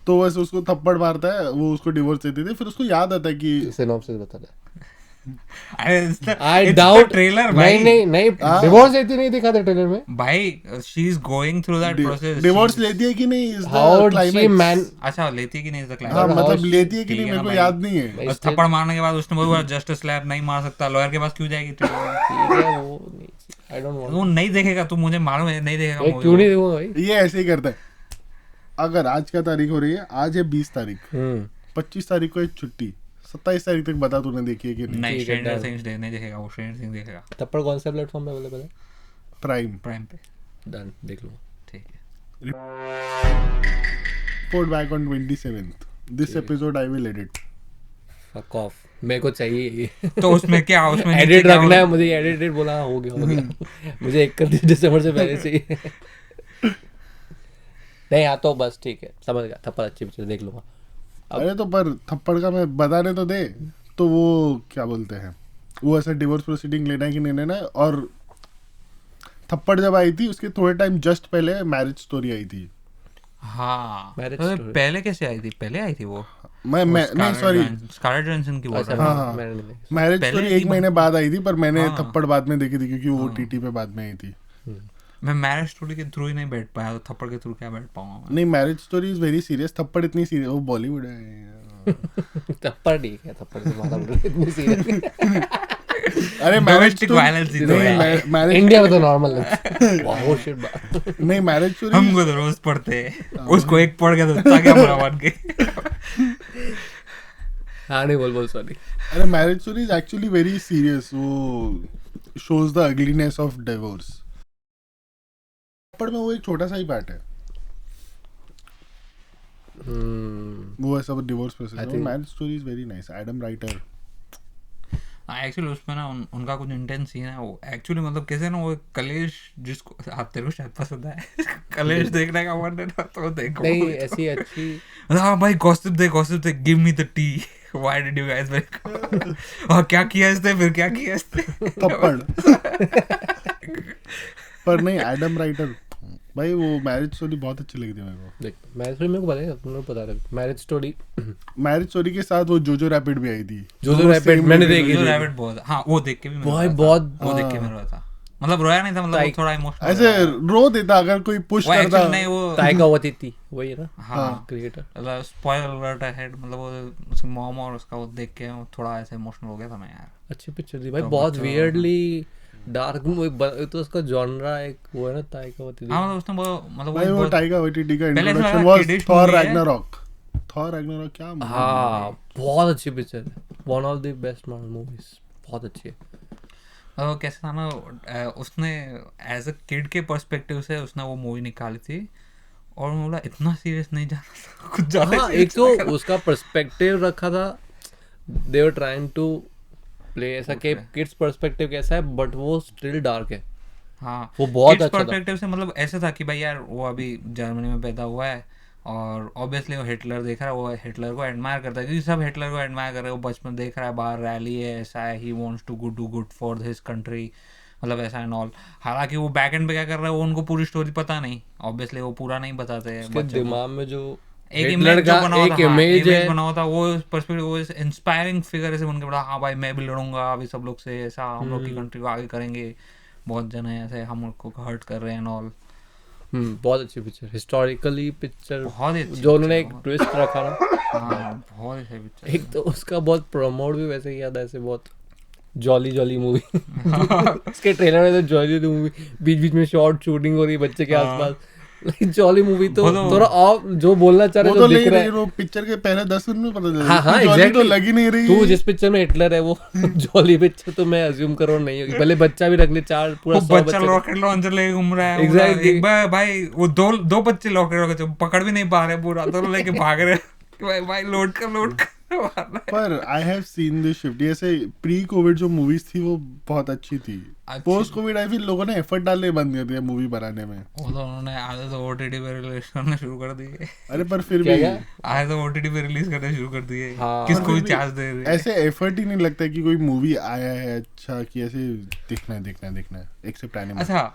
तो वैसे उसको थप्पड़ मारता है, वो उसको डिवोर्स देती थी। फिर उसको याद आता है कि सिनॉप्सिस बता रहे। आई आई डाउट ट्रेलर नहीं डिवोर्स देती नहीं दिखा था ट्रेलर में। भाई she is going through that process. Divorce लेती है कि नहीं is how the she climax. Man अच्छा लेती है कि नहीं इज द हाँ क्लाइमेक्स। मतलब how लेती है कि ठीक नहीं है मेरे ना को भाई। याद नहीं है। और थप्पड़ मारने के बाद उसने बोला जस्ट स्लैप नहीं मार सकता, लॉयर के पास क्यों जाएगी ट्रेलर? ठीक है वो नहीं, आई डोंट वांट। वो नहीं देखेगा तू, मुझे मालूम है नहीं देखेगा movie क्यों नहीं वो। देखूंगा भाई? ये ऐसे ही करता है। अगर आज का तारीख हो रही है, आज है 20 तारीख, 25 तारीख को एक छुट्टी, 27 तारीख तक बता तूने देखी है कि नहीं? नहीं ठीक है, स्ट्रेंजर done. थिंग्स नहीं देखेगा वो, स्ट्रेंजर थिंग्स देखेगा थप्पड़ कौन सा प्लेटफॉर्म पे अवेलेबल है? प्राइम। प्राइम पे। डन देख लो। ठीक है report back on 27th। This episode I will edit. Fuck off, मेरे को चाहिए ये। तो उसमें क्या उसमें नीचे एडिट क्या रखना है होगा? मुझे, एडिट बोला हो गया मुझे 31 दिसंबर से पहले चाहिए। नहीं हाँ तो बस ठीक है समझ गया, थप्पड़ अच्छी पिक्चर देख लूंगा। अरे तो पर थप्पड़ का मैं बताने तो दे। तो वो क्या बोलते हैं, वो ऐसा डिवोर्स प्रोसीडिंग लेना है कि नहीं लेना है। और थप्पड़ जब आई थी उसके थोड़े टाइम जस्ट पहले मैरिज स्टोरी आई थी। हाँ Marriage तो story. पहले कैसे आई थी? पहले आई थी वो मैं नहीं सॉरी, स्कारलेट जोहानसन की बोल अच्छा रहा हाँ, हाँ। मैंने नहीं देखी। मैरिज पहले स्टोरी ही 1 महीने बाद आई थी, पर मैंने हाँ। थप्पड़ बाद में देखी थी क्योंकि वो OTT पे बाद में आई थी। मैं मैरिज स्टोरी के थ्रू ही नहीं बैठ पाया, तो थप्पड़ के थ्रू क्या बैठ पाऊंगा मैं? नहीं marriage Story is very serious. थप्पड़ इतनी सीरियस, वो बॉलीवुड है। थप्पड़ ठीक है, थप्पड़ से माथा मुझे इतनी सीरियस। अरे मैरिज डोमेस्टिक वायलेंस ही तो है। मैरिज इंडिया में तो नॉर्मल है। वाह शिट। नहीं मैरिज स्टोरी हमको तो रोज पढ़ते हैं, उसको एक पढ़ के तो इतना क्या बुरा बन गए। हाँ नहीं बोल सॉरी. अरे Marriage Story is actually very serious. वो shows the ugliness of divorce. पर में वो एक छोटा सा ही पार्ट है. वो ऐसा डिवोर्स प्रोसेस है. Marriage Story is very nice. Adam writer. Actually उसमें ना उनका कुछ इंटेंस सीन है. वो एक्चुअली मतलब कैसे ना वो कलेश जिसको आप तेरे को शायद पसंद है कलेश देखने का मन है ना तो देखो. नहीं ऐसी अच्छी. हाँ भाई गॉसिप दे give me the tea. Why did you guys break. और क्या किया इसने फिर क्या किया इसने. थप्पड़. पर नहीं एडम राइटर भाई वो मैरिज स्टोरी बहुत अच्छी लगी थी मेरे को. देख मैरिज स्टोरी मेरे को पता है, तुम लोग पता है मैरिज स्टोरी के साथ वो जोजो रैपिड भी आई थी. जोजो रैपिड मैंने देखी. जोजो रैपिड बहुत. हाँ वो देख के भी बहुत वो देख के मैं रोया था. मतलब रोया नहीं था मतलब वो थोड़ा इमोशनल ऐसे रो देता अगर कोई पुश करता. नहीं वो ताइका वाइटिटी वही है ना. हाँ क्रिएटर. मतलब स्पॉइलर अलर्ट अहेड. मतलब वो उसकी मॉम और उसका वो देख के थोड़ा ऐसे इमोशनल हो गया था मैं यार. अच्छी पिक्चर थी भाई. बहुत वियर्डली डार्क तो उसका जॉनरा एक वो है ना ताइका वाइटिटी. हाँ मतलब उसने मतलब भाई वो ताइका वाइटिटी का पहले से इंट्रोडक्शन लगा वाज Kiddish थॉर movie है. रैग्नारॉक. क्या movie है? हाँ बहुत अच्छी पिक्चर है. One of the best movies. बहुत अच्छी है. और कैसे था ना उसने एज अ किड के पर्सपेक्टिव से उसने वो मूवी निकाली थी. और मैं बोला इतना सीरियस नहीं जाना था कुछ ज्यादा. हाँ एक तो उसका पर्सपेक्टिव रखा था. दे वर ट्राइंग टू प्ले ऐसा कि किड्स पर्सपेक्टिव कैसा है बट वो स्टिल डार्क है. हाँ वो बहुत अच्छा था. पर्सपेक्टिव से मतलब ऐसे था कि भाई यार वो अभी जर्मनी में पैदा हुआ है और ऑब्वियसली वो हिटलर देख रहा है. वो हिटलर को एडमायर करता है क्योंकि सब हिटलर को एडमायर कर रहे हैं. वो बचपन देख रहा है बाहर रैली है ऐसा है. He wants to do good for his country. मतलब ऐसा एंड ऑल. हालांकि वो बैक एंड पे क्या कर रहा है वो उनको पूरी स्टोरी पता नहीं. ऑब्वियसली वो पूरा नहीं बताते हैं. उसके दिमाग में जो एक हिटलर इमेज का एक इमेज है बना हुआ था. वो पर्सपेक्टिव वो इंस्पायरिंग फिगर ऐसे बन के बोला हाँ भाई मैं भी लड़ूंगा अभी सब लोग से ऐसा. हम लोग की कंट्री को आगे करेंगे. बहुत जन है ऐसे हम लोग को हर्ट कर रहे हैं एंड ऑल. बहुत अच्छी पिक्चर. हिस्टोरिकली पिक्चर बहुत ही अच्छी जो उन्होंने एक ट्विस्ट रखा ना. हाँ बहुत अच्छी पिक्चर. एक तो उसका बहुत प्रमोट भी वैसे किया था ऐसे बहुत जॉली मूवी. उसके ट्रेलर में तो जॉली मूवी बीच बीच में शॉर्ट शूटिंग हो रही है बच्चे के आसपास. जॉली मूवी तो थोड़ा ऑफ जो बोलना चाह रहे वो जो तो दिख रहा है. वो पिक्चर के पहले 10 मिनट में पता चला. हाँ जॉली एग्जैक्टली तो लगी नहीं रही. तू जिस पिक्चर में हिटलर है वो जॉली पिक्चर तो मैं अज्यूम कर रहा हूँ नहीं होगी. पहले बच्चा भी रख ले 4 पूरा 100 बच्चा रॉकेट लॉन्चर लेके घूम रहा है. Exactly. एक बार भाई वो दो बच्चे रॉकेट पकड़ भी नहीं पा रहे पूरा. दोनों लेके भाग रहे हैं. भाई लोड कर. पर I have seen this shift. ऐसे प्री कोविड जो मूवीज थी वो बहुत अच्छी थी. पोस्ट कोविड आई फील लोगों ने एफर्ट डालने बंद कर दिया मूवी बनाने में. वो तो उन्होंने आधे तो ओटीटी पे रिलीज करना शुरू कर दिए. अरे पर फिर भी आधे तो ओटीटी पे रिलीज करना शुरू कर दिए. हाँ. किसको भी चांस दे रहे. ऐसे एफर्ट ही नहीं लगता कि कोई मूवी आया है अच्छा कि ऐसे देखना है एक्सेप्ट आने में. अच्छा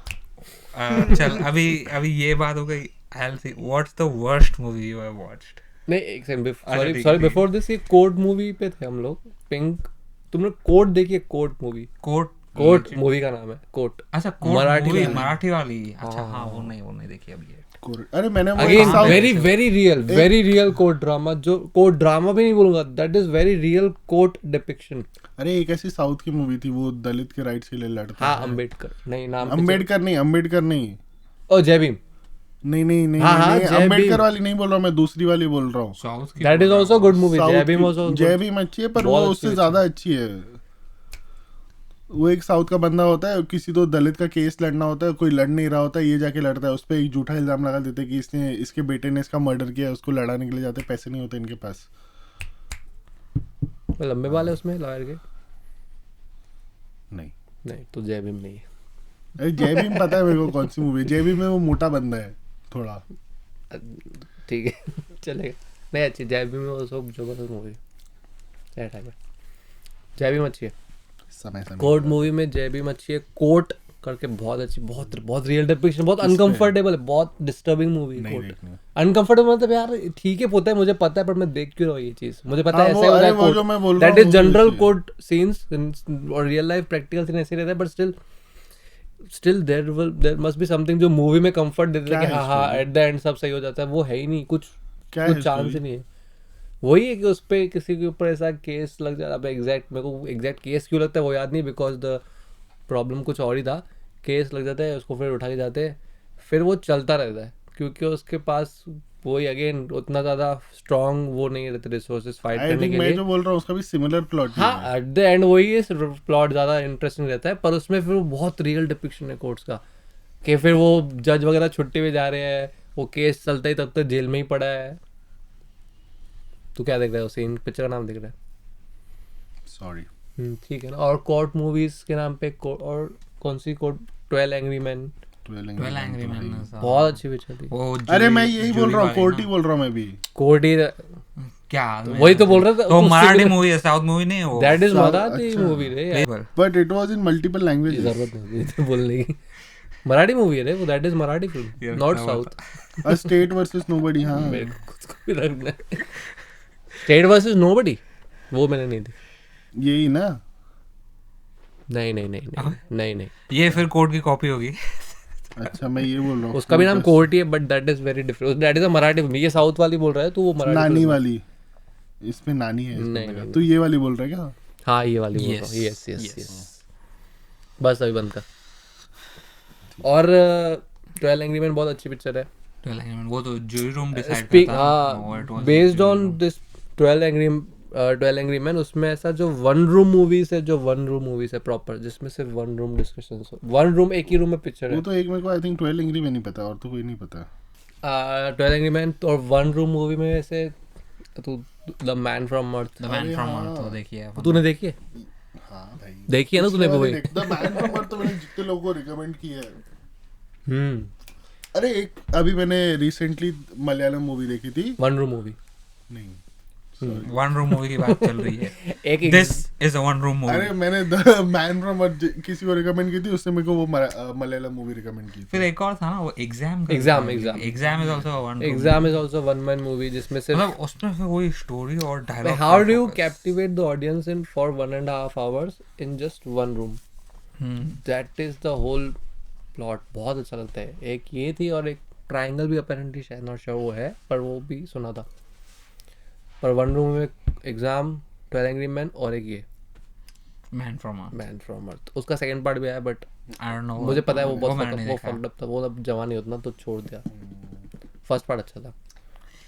चल अभी ये बात हो गई. I'll see what's the worst movie you have watched. नहीं एक सेकंड सॉरी बिफोर दिस ये कोड मूवी पे थे हम लोग. पिंक तुमने कोड देखी है? कोड मूवी कोड मूवी का नाम है कोड. अच्छा कोड मराठी वाली. अच्छा हाँ वो नहीं देखी अभी. अरे मैंने again very real court drama. जो कोर्ट ड्रामा भी नहीं बोलूंगा that is very real court depiction. अरे एक ऐसी साउथ की मूवी थी वो दलित के राइट्स के लिए लड़ता. हाँ अम्बेडकर नहीं नाम. अम्बेडकर नहीं. ओ जय भीम. नहीं अम्बेडकर वाली नहीं बोल रहा मैं. दूसरी वाली बोल रहा हूँ. That is also good movie. जय भीम अच्छी है पर वो उससे ज्यादा अच्छी है. वो एक साउथ का बंदा होता है किसी तो दलित का केस लड़ना होता है. कोई लड़ नहीं रहा होता ये जाके लड़ता है. उस पर एक झूठा इल्जाम लगा देते कि इसने इसके बेटे ने इसका मर्डर किया. उसको लड़ाने के लिए जाते. पैसे नहीं होते इनके पास. लंबे वाले उसमें लॉयर के नहीं तो जय भीम नहीं है. अरे जय भीम पता है मेरे को कौन सी मूवी. जय भीम में वो मोटा बंदा है थोड़ा. ठीक है चलेगा. नहीं अच्छी जय भीम में वो सब जबरदस्त मूवी. जय भीम अच्छी है. समय कोर्ट मूवी में जय भीम अच्छी है. कोर्ट करके बहुत अच्छी बहुत रियल डिपिक्शन. बहुत अनकंफर्टेबल है. बहुत डिस्टर्बिंग मूवी. अनकंफर्टेबल मतलब यार ठीक है होता है मुझे पता है पर मैं देख क्यों रहा हूँ ये चीज. मुझे पता है ऐसा होता है. That is general court scenes और रियल लाइफ प्रैक्टिकल सीन ऐसे रहता है but still there must be something जो मूवी में कंफर्ट देता है कि हाँ एट द एंड सब सही हो जाता है. वो है ही नहीं. कुछ चांस ही नहीं है. वही है कि उस पर किसी के ऊपर ऐसा केस लग जाता है. मेरे को एग्जैक्ट केस क्यों लगता है वो याद नहीं बिकॉज द प्रॉब्लम कुछ और ही था. केस लग जाता है उसको फिर उठा के जाते हैं. फिर वो चलता रहता है क्योंकि उसके पास वही अगेन उतना ज़्यादा स्ट्रॉन्ग वो नहीं रहते रिसोर्सेज फाइट आई करने थिंक के मैं लिए. जो बोल रहा हूँ उसका भी सिमिलर प्लॉट ही हाँ है. एट द एंड वही प्लॉट ज़्यादा इंटरेस्टिंग रहता है, पर उसमें फिर वो बहुत रियल डिपिक्शन है कोर्ट्स का, कि फिर वो जज वगैरह छुट्टी पे जा रहे हैं, वो केस चलता ही तब तक जेल में ही पड़ा है. तू क्या देख रहा है उस सीन पिक्चर का नाम देख रहा है? सॉरी. ठीक है ना. और कोर्ट मूवीज के नाम पे और कौन सी court? 12 Angry Man 12 Angry Men बहुत अच्छी पिक्चर थी. वो अरे मैं यही बोल रहा हूँ, कोर्ट ही बोल रहा हूँ मैं भी. कोर्ट ही क्या वही तो बोल रहा था. वो मराठी मूवी है, साउथ मूवी नहीं है वो. दैट इज South- मराठी अच्छा. मूवी रे यार. But it was in multiple languages. जरूरत नहीं थी बोलने की. मराठी मूवी है रे वो. That is Marathi film, not south. A state versus nobody. हाँ मेरे को खुद को भी लगना है. स्टेट वर्सेस नोबडी वो मैंने नहीं देखी. यही ना. नहीं नहीं नहीं नहीं नहीं नहीं. ये फिर कोर्ट की कॉपी होगी. अच्छा मैं ये बोल रहा हूँ उसका भी नाम कोर्ट ही है, but that is very different. That is a Marathi film. ये साउथ वाली बोल रहा है, तो वो मराठी नानी film है. वाली. इसमें नानी है इसमें नहीं, लगा. नहीं. तू ये वाली बोल रहा है क्या? हाँ ये वाली बोल रहा हूँ. Yes, yes yes yes. Yes. बस अभी बंद कर. और 12 एंग्री मैन बहुत अच्छी पिक्चर है. 12 Angry Men, वो तो जूरी रूम डिसाइड Speak, करता हाँ based on this 12 Angry man. उसमें ऐसा जो वन रूम मूवीज है प्रॉपर, जिसमें सिर्फ one room discussion. One room एक ही रूम में पिक्चर है. वो तो एक मेरे को आई थिंक 12 एंग्री मैन नहीं पता, और तो कोई नहीं पता. 12 एंग्री मैन और वन रूम मूवी में ऐसे तू the man from earth. The man from हाँ. अर्थ तो देखिए. तूने देखी है? हाँ भाई देखी है ना तूने वो? द मैन फ्रॉम अर्थ तो मैंने जितने लोगों को रिकमेंड की है. हम्म. अरे एक अभी मैंने रिसेंटली मलयालम मूवी देखी थी. One room movie. नहीं वन रूम मूवी की बात चल रही है. एक this is a one room अरे मूवी. मैंने द मैन फ्रॉम अर्थ किसी को रिकमेंड की थी, उसने मेरे को वो मलयालम मूवी रिकमेंड की फिर थी. एक और था ना वो exam Exam. Exam is also one exam is also one man movie, जिसमें सिर्फ मतलब उसमें फिर वही स्टोरी और dialogue. how do you captivate the audience in for 1.5 hours in just one room? That is the whole plot. बहुत अच्छा लगता है. एक ये थी और एक ट्रायंगल भी अपेरेंटली शायद नॉट श्योर वो है, पर वो भी सुना था. पर वन रूम में एग्जाम, 12 एंग्री मैन और एक ये Man from Earth. Man from Earth. उसका सेकंड पार्ट भी आया, बट आई डोंट नो. मुझे पता है वो बहुत मैंने नहीं वो देखा. फक्ड अप था. वो अब जवान नहीं उतना तो छोड़ दिया. फर्स्ट पार्ट अच्छा था.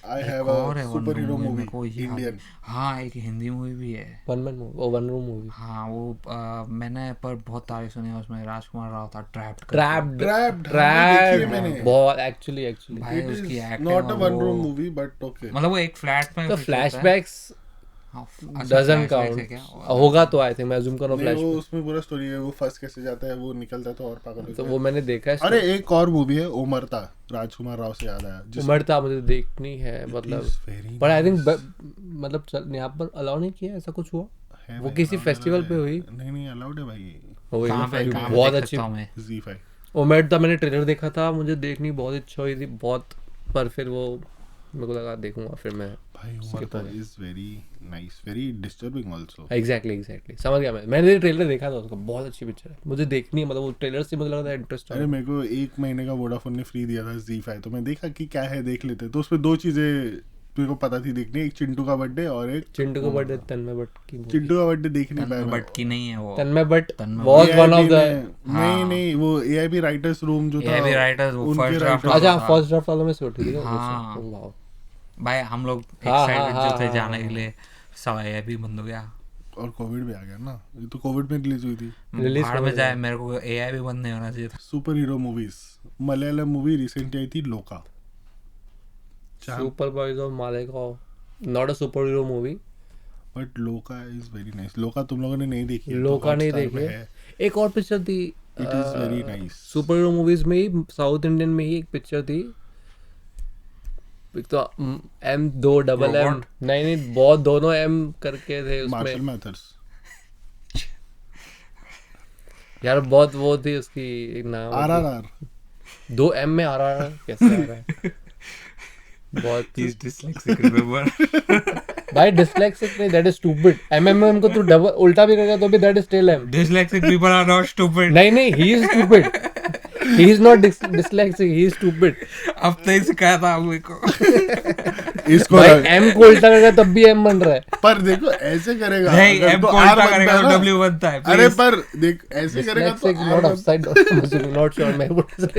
आई हैव और है a one super hero room movie को इंडियन. हाँ एक हिंदी मूवी भी है. वन मैन मूवी और वन रूम मूवी. हाँ वो मैंने पर बहुत तारीफ सुनी है. उसमें राजकुमार राव था. ट्रैप्ड ट्रैप्ड देखी है मैंने. बहुत एक्चुअली भाई It उसकी is acting not a one room movie but okay. मतलब वो एक फ्लैट में तो फिर चलता है. फ्लैशबैक्स हाँ, अच्छा, डजंट flashbacks है क्या? काउंट. होगा तो आई थिंक मैं जूम कर रहा हूँ नहीं, वो फ्लैश. उसमें पूरा स्टोरी है. वो फंस कैसे जाता है, वो निकलता है तो और पागल तो होता वो है. मैंने देखा है. अरे एक और मूवी है ओमरता, राजकुमार राव से याद आया. उमर था मुझे देखनी है. मतलब पर आई थिंक मतलब यहाँ पर अलाउ नहीं किया, ऐसा कुछ हुआ. वो किसी फेस्टिवल पे हुई. नहीं अलाउड है भाई. कहाँ पे बहुत देख अच्छी सकता हूँ मैं? Z5. उमर था. मैंने ट्रेलर देखा था, मुझे देखनी बहुत इच्छा हुई थी बहुत, पर फिर वो मेरे को लगा देखूंगा फिर मैं. भाई Omerta is very nice, very disturbing also. Exactly समझ गया मैं. मैंने ट्रेलर देखा था उसका. बहुत अच्छी पिक्चर है, मुझे देखनी है. मतलब वो ट्रेलर से मुझे लगा था इंटरेस्ट. अरे मेरे को 1 महीने का वोडाफोन ने फ्री दिया था Z5, तो मैं देखा कि क्या है, देख लेते. तो उसमें 2 चीजें मेरे को पता थी देखनी. एक चिंटू का बर्थडे और एक चिंटू का बर्थडे. तन्मय भट्ट की movie. चिंटू का बर्थडे देख नहीं पाया मैं. बट की नहीं है वो. तन्मय भट्ट तन्मय was one of AIB the. में- नहीं वो AIB राइटर्स रूम जो था, AIB राइटर्स वो उनके first draft writers- अच्छा था. फर्स्ट ड्राफ्ट वालों में से उठी थी. हाँ. वाओ. भाई हम लोग हाँ, एक्साइटेड हाँ, जो थे हाँ, जाने हाँ. के लिए. सवाई अभी बंद हो गया. और कोविड भी आ गया ना. ये तो कोविड में रिलीज हुई थी. Release भाड़ हो में गया. जाए, मेरे को AI भी बंद नहीं होना चाहिए था. Super hero movies. Malayalam movie recently आई थी लोका. Super boys of Malegaon. Not a super hero movie. But लोका इज वेरी नाइस. लोका तुम लोगों ने नहीं देखी है तो लोका नहीं Hotstar में देखी है. एक और पिक्चर थी. It is very nice. Super hero movies में ही साउथ इंडियन में ही एक पिक्चर थी. एक तो M2 Robot? नहीं बहुत दोनों M करके थे मार्शल उसमें मैथर्स. यार. बहुत वो थी उसकी एक नाम. RRR. 2 M में RRR कैसे आ रहा है. बहुत He's dyslexic, remember? भाई डिसलेक्सिक नहीं. That is stupid. M को तू डबल उल्टा भी करेगा तो भी that is still M. Dyslexic people are not stupid. नहीं he is stupid. He is not dyslexic, he is stupid. अब तो ही सिखाया था मेरे को. इसको भाई M को उल्टा करेगा तब भी M बन रहा है. पर देखो ऐसे करेगा. नहीं, अगर M तो को R उल्टा बनता करेगा है तो ना. W बनता है. अरे please. पर देख ऐसे करेगा तो डिसलेक्सिक R नॉट बन- अपसाइड नॉट श्योर मैं.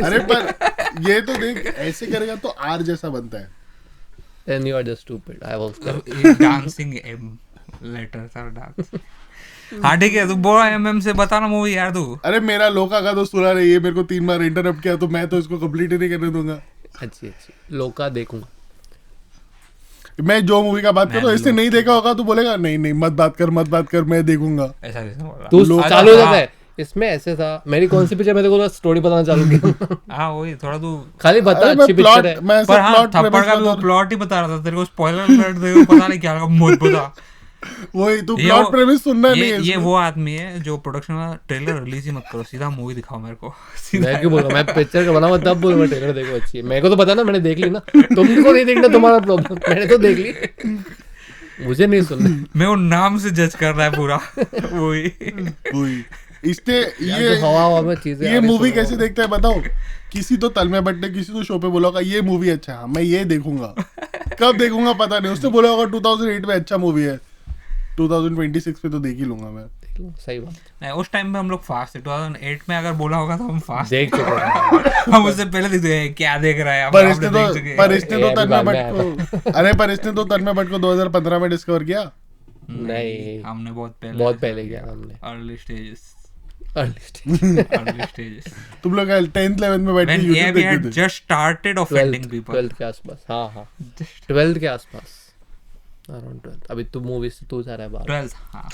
अरे पर ये तो देख ऐसे करेगा तो R जैसा बनता है. then you are just stupid. I was dancing M letter था डांस. हाँ ठीक है, तू बोला एमएम से बता ना मूवी यार तू. अरे मेरा लोका का तो सुना रही है, मेरे को 3 बार इंटरप्ट किया तो मैं तो इसको कंप्लीट ही नहीं करने दूंगा. अच्छी लोका देखूंगा. मैं जो मूवी का बात कर रहा हूँ, इसने नहीं देखा होगा तो बोलेगा नहीं मत बात कर, मैं देखूंगा. ऐसा कैसे बोला? तू लोका- चालू हो जाता है. इसमें ऐसे था. मेरी कौन सी पिक्चर, मैं तेरे को स्टोरी बताना चालू किया. हाँ वही थोड़ा तू. खाली बता अरे मैं अच्छी पिक्चर है. मैं पर हाँ प्लॉट थप्पड़ का भी वो प्लॉट ही बता रहा था तेरे को. स्पॉइलर अलर्ट दे को पता नहीं क्या लगा मुझे पता. वही तू ये प्लॉट वो- प्रेमिस सुनना नहीं है ये इसमें. वो आदमी है जो प्रोडक्शन का ट्रेलर रिलीज ही मत करो, सीधा मूवी दिखाओ मेरे को. मैं क्यों बोलूँ, मैं पिक्चर का बनाऊंगा तब बोलूँगा ट्रेलर देखो अच्छी है. मेरे को तो पता ना, मैंने देख ली ना. तुमको नहीं देखना तुम्हारा प्रॉब्लम, मैंने तो देख ली. मुझे नहीं सुनना. मैं वो नाम से जज कर रहा है पूरा. वही वही इसने ये हवा में चीजें ये मूवी कैसे देखता है बताओ. किसी तो तल में बट्टे किसी तो शो पे बोला होगा ये मूवी अच्छा है, मैं ये देखूंगा. कब देखूंगा पता नहीं. उसने बोला होगा 2008 में अच्छा मूवी है, 2026 में तो देख ही लूंगा मैं. सही बात. नहीं, उस टाइम पे हम लोग फास्ट थे. 2008 में अगर बोला होगा तो हम फास्ट देख चुके हैं. हम उससे पहले देख चुके हैं क्या देख रहा है. पर हम इसने देख तो चुके हैं. पर इसने तो ये अभी तन्मय बाद भट्ट में को अरे पर इसने तो तन्मय भट्ट को 2015 में डिस्कवर किया. नहीं, हमने बहुत पहले किया हमने. Early stages. तुम लोग 10th 11th में बैठ के When YouTube AV had देखते थे. just started offending people. 12th के आसपास. हाँ 12th के आसपास. Around 12th. अभी तू मूवीज से तू जा रहा है बाहर. 12th, हाँ.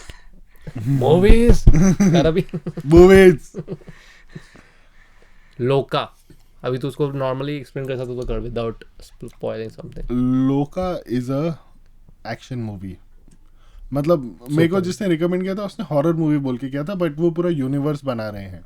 मूवीज कर अभी. Movies. लोका. अभी तू उसको नॉर्मली एक्सप्लेन कर सकता तो कर विदाउट स्पॉइलिंग समथिंग. लोका इज अ एक्शन मूवी. मतलब मेरे को जिसने रिकमेंड किया था उसने हॉरर मूवी बोल के किया था, बट वो पूरा यूनिवर्स बना रहे हैं.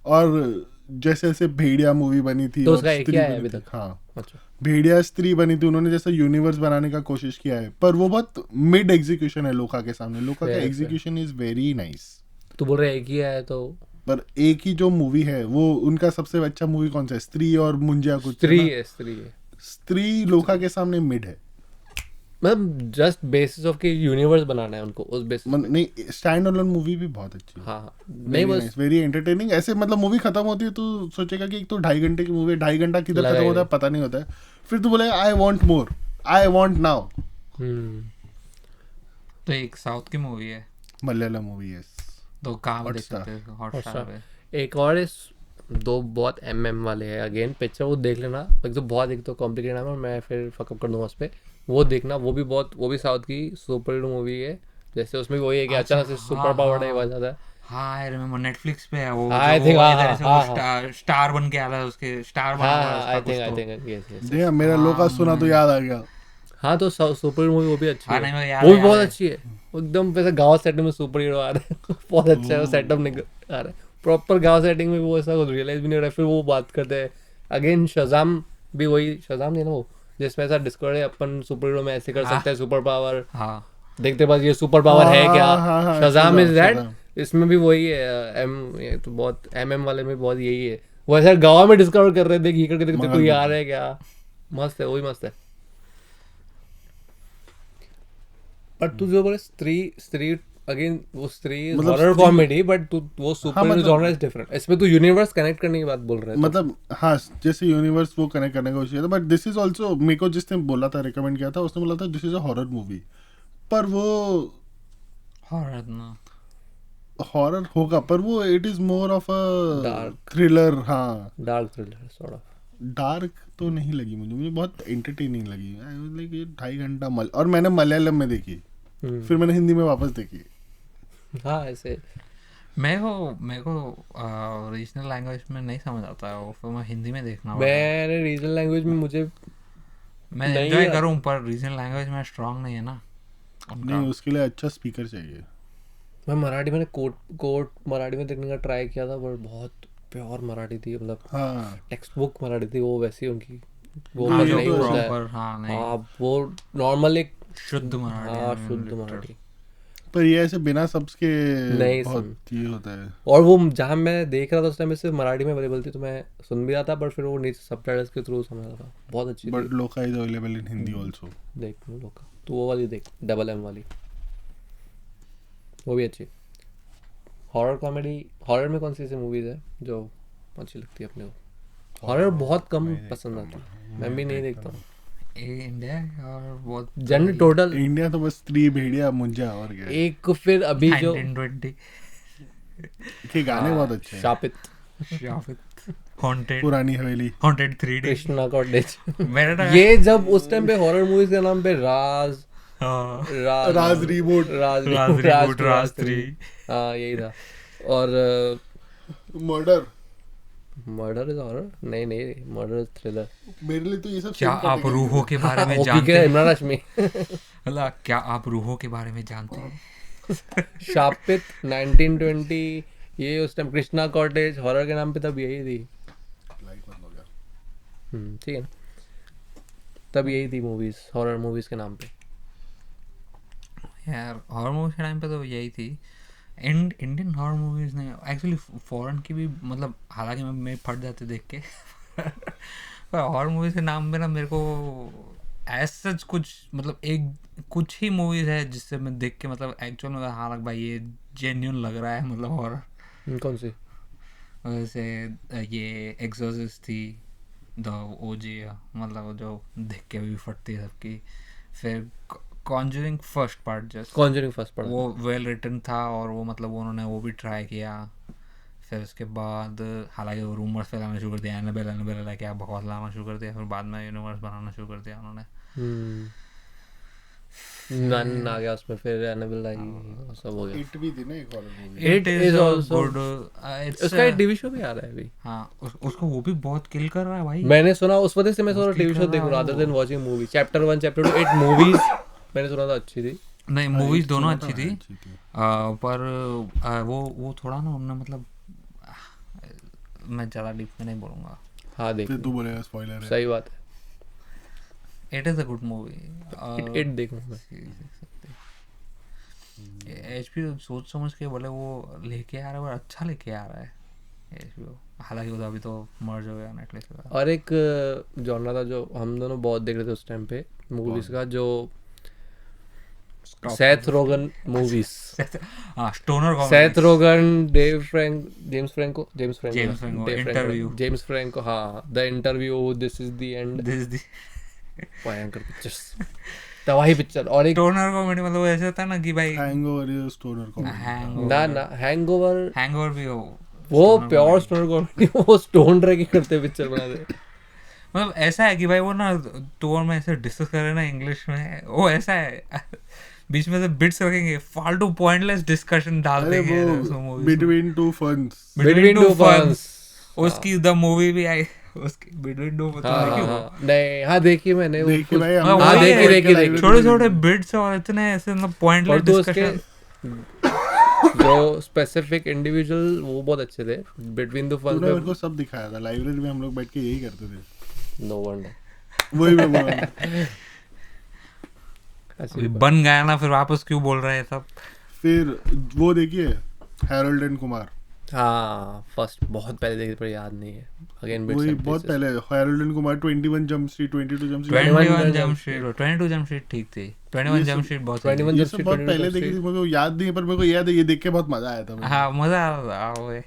और जैसे जैसे भेड़िया मूवी बनी थी तो और उसका एक स्त्री ही है बनी अभी थी. तक. हाँ अच्छा. भेड़िया स्त्री बनी थी, उन्होंने जैसा यूनिवर्स बनाने का कोशिश किया है, पर वो बहुत मिड एग्जीक्यूशन है लोका के सामने. लोका का Fair, execution is very nice. तू बोल रहा है एक ही है तो. पर एक ही जो मूवी है वो उनका सबसे अच्छा मूवी कौन सा है? स्त्री और मुंजिया कुछ स्त्री है ना? है. स्त्री है. स्त्री लोका के सामने मिड है. मतलब जस्ट बेसिस ऑफ कि यूनिवर्स बनाना है उनको उस बेसिस. नहीं स्टैंड अलोन मूवी भी बहुत अच्छी है. हाँ नहीं बस वेरी एंटरटेनिंग. ऐसे मतलब मूवी खत्म होती है तो सोचेगा कि एक तो 2.5 घंटे की मूवी है, 2.5 घंटा किधर लगा खत्म ही होता है पता नहीं होता है. फिर तू बोलेगा I want more, I want now. तो एक साउथ की मूवी है. मलयालम मूवी है. तो कहाँ पे देख Hotstar. सकते हैं? हॉटस्टार पे. एक और इस दो बहुत एमएम वाले हैं अगेन पिक्चर, वो देख लेना. एक तो कॉम्प्लिकेटेड है और मैं फिर फकअप कर दूंगा उस पर. वो देखना, वो भी साउथ की सुपर हीरो मूवी है. जैसे उसमें वही है कि अचानक से सुपर पावर नहीं बन जाता है. हाँ आई रिमेम्बर नेटफ्लिक्स पे है वो. I जो think, वो हाँ, इधर से हाँ, वो स्टार बन के आया था, उसके स्टार बना हुआ है हाँ उसका आई कुछ तो. Think yes. देखा मेरा लोका सुना तो याद आ गया. हाँ तो सुपर मूवी वो भी अच्छी हाँ, है. नहीं, वो याद वो है, भी बहुत याद है. अच्छी है. एकदम वैसे गांव सेटिंग में सुपर हीरो आ रहे हैं. बहुत अच्छा है वो सेटअप निकल आ रहा है प्रॉपर गांव सेटिंग में. वो ऐसा कुछ रियलाइज भी नहीं हो रहा है. फिर वो बात करते हैं अगेन. शज़ाम भी वही शज़ाम नहीं ना वो, जिसमें ऐसा डिस्कवर है अपन सुपर हीरो में ऐसे कर सकते हैं सुपर पावर. हाँ देखते बस ये सुपर पावर है क्या. हाँ, शज़ाम इज दैट. शज़ाम. इसमें भी वही है. ये तो बहुत एमएम वाले में बहुत यही है. वो ऐसा गाँव में डिस्कवर कर रहे थे कि करके देखते कोई आ रहा है क्या. मस्त है, वही मस्त है. पर तू जो बोले स्त्री अगेन वो स्त्री मतलब हॉरर स्त्री- कॉमेडी बट तू वो सुपर मतलब- जॉनर इज डिफरेंट. इसमें तू यूनिवर्स कनेक्ट करने की बात बोल रहा है. मतलब हाँ जैसे यूनिवर्स वो कनेक्ट करने का कोशिश किया था, बट दिस इज ऑल्सो मेरे को जिसने बोला था रिकमेंड किया था उसने बोला था this is a horror movie. पर वो हॉरर ना. हॉरर होगा पर वो it is more of a Dark. Thriller. हाँ dark thriller sort of. Dark तो नहीं लगी मुझे बहुत एंटरटेनिंग लगी. लाइक ये 2.5 घंटा और मैंने मलयालम में देखी, फिर मैंने हिंदी में वापस देखी. हाँ ऐसे मेरे को रीजनल लैंग्वेज में नहीं समझ आता है वो, फिर मैं हिंदी में देखना पड़ता है. मेरे रीजनल लैंग्वेज में मुझे मैं नहीं एंजॉय है. करूँ पर रीजनल लैंग्वेज में स्ट्रांग नहीं है ना उनका. नहीं उसके लिए अच्छा स्पीकर चाहिए. मैं मराठी मैंने कोट मराठी में देखने का ट्राई किया था पर बहुत प्योर मराठी थी. मतलब हाँ टेक्स्ट बुक मराठी थी वो वैसी उनकी. वो हाँ, बस जो नहीं होता है. proper, हाँ नहीं हाँ वो नॉर्मल एक शुद्ध मराठी. हाँ में शुद्ध literal. मराठी. पर ये ऐसे बिना सब्स के नहीं बहुत ये होता है. और वो जहाँ मैं देख रहा था उस टाइम में सिर्फ मराठी में अवेलेबल थी तो मैं सुन भी रहा था पर फिर वो नीचे सबटाइटल्स के थ्रू समझ रहा था. बहुत अच्छी बट थी. लोका is available in Hindi also. देख लो लोग तो वो वाली देख MM वाली वो भी अच्छी. हॉरर कॉमेडी हॉरर में कौन सी ऐसी मूवीज है जो अच्छी लगती है अपने को. हॉरर बहुत कम पसंद आती है. मैं भी नहीं देखता हूँ. इंडिया और बहुत जनरल टोटल इंडिया तो बस 3 भेड़िया मुंजा और क्या, एक फिर अभी जो 1920 के गाने बहुत अच्छे हैं। शापित शाफित हॉन्टेड पुरानी हवेली, हॉन्टेड 3D कृष्णा कॉटेज मेरा ये जब उस टाइम पे हॉरर मूवीज के नाम पे राज हाँ राज रिबूट, राज राज रिबूट, राज 3 हाँ यही था। और मर्डर, मर्डर इज हॉरर नहीं मर्डर इज थ्रिलर। मेरे लिए तो ये सब क्या same आप category रूहों के बारे में ओपी जानते के हैं? इमरान हाशमी अल्लाह, क्या आप रूहों के बारे में जानते हैं? शापित 1920 ये उस टाइम कृष्णा कॉटेज हॉरर के नाम पे तब यही थी। है। लाइट बंद हो गया। ठीक है ना, तब यही थी मूवीज हॉरर मूवीज के नाम पे। यार हॉरर मूवीज के टाइम पे तो यही थी। इंडियन हॉरर मूवीज ने एक्चुअली फॉरेन की भी, मतलब हालांकि मैं फट जाते देख के पर हॉरर मूवीज के नाम पे ना मेरे को एज सच कुछ, मतलब एक कुछ ही मूवीज है जिससे मैं देख के मतलब एक्चुअल में हाँ लग भाई ये जेन्युइन लग रहा है, मतलब हॉरर। कौन सी? वैसे ये एक्सोर्सिस्ट थी, द ओजी, मतलब जो देख के भी फटती है सबकी। फिर Conjuring first part, just Conjuring first part वो वेल रिटन था और वो मतलब उन्होंने वो भी ट्राई किया। फिर उसके बाद हालांकि वो रूमर्स फैलाना शुरू कर दिया, एनाबेल क्या बकवास लाना शुरू कर दिया। फिर बाद में यूनिवर्स बनाना शुरू कर दिया उन्होंने। नन आ गया उसमें, फिर एनाबेल आई, सब हो गया। इट भी थी ना एक horror movie. It is also good, उसका एक टीवी शो भी आ रहा है अभी। हाँ उसको वो भी बहुत किल कर रहा है भाई। मैंने सुना, उस वजह से मैं सोच रहा उसकी टीवी शो कर देखूं रहा rather वो। than watching movie. Chapter 1 chapter 2 8 movies मैंने सुना था अच्छी थी। नहीं मूवीज दोनों सुना अच्छी था, थी। अच्छी थी। पर वो थोड़ा ना उन्होंने मतलब मैं ज़्यादा डीप में नहीं बोलूँगा। हाँ देख, फिर तू बोलेगा स्पॉइलर है। सही बात it is a good movie. है। इट देखूं मैं। HBO सोच समझ के बोले वो लेके आ रहा है और अच्छा लेके आ रहा है HBO। हालांकि वो तो अभी तो मर्ज हो गया नेटफ्लिक्स का। और एक जॉनरा था जो हम दोनों बहुत देख रहे थे उस टाइम पे मूवीज का, जो सेथ रोगन मूवीज। हाँ stoner Seth Rogen, James Franco, Interview। James Franco, हाँ, The Interview, This Is The End, this the भयंकर पिक्चर्स, तबाही पिक्चर। और एक स्टोनर कॉमेडी, मतलब ऐसा होता है ना कि भाई हैंगओवर इज स्टोनर कॉमेडी। ना हैंगओवर हैंगओवर भी हो, वो प्योर स्टोनर कॉमेडी, वो स्टोन रह के करते पिक्चर बना दे। मतलब ऐसा है कि भाई वो ना टूर में ऐसे डिस्कस कर रहे हैं ना इंग्लिश में, वो ऐसा है बीच में से बिट्स रखेंगे, फालतू पॉइंटलेस डिस्कशन डाल अरे देंगे वो उसमें movies में। Between Two Ferns. Between Two Ferns। उसकी द मूवी भी आई, उसकी बिटवीन टू नहीं, हाँ देखी मैंने वो देखिए भाई, हाँ, हमने देखी, देखी, library में छोटे छोटे बिट्स और इतने ऐसे मतलब पॉइंटलेस और तो उसके डिस्कशन। जो स्पेसिफिक इंडिविजुअल वो बहुत अच्छे थे। बिटवीन द तूने मेरे फर्स्ट को सब दिखाया था, लाइब्रेरी में हम लोग बैठ के यही करते थे। नो वंडर वही मैं बोल रहा हूँ। बन गया ना, फिर वापस क्यों बोल रहे हैं सब। फिर वो देखिए हैरोल्ड एंड कुमार, हाँ फर्स्ट बहुत पहले देखी पर याद नहीं है। अगेन वही बहुत पहले Harold and Kumar, 21 jump street, 22 jump street, 21 jump street, 22 jump street ठीक थी। 21 जंप स्ट्रीट बहुत सही थी। 21 ये जंप सब स्ट्रीट, बहुत 22 पहले जंप देखी थी, स्ट्रीट। मेरे को याद नहीं है, पर मेरे को याद है ये देख के बहुत मजा आया था मुझे। हाँ मजा आ रहा था। वो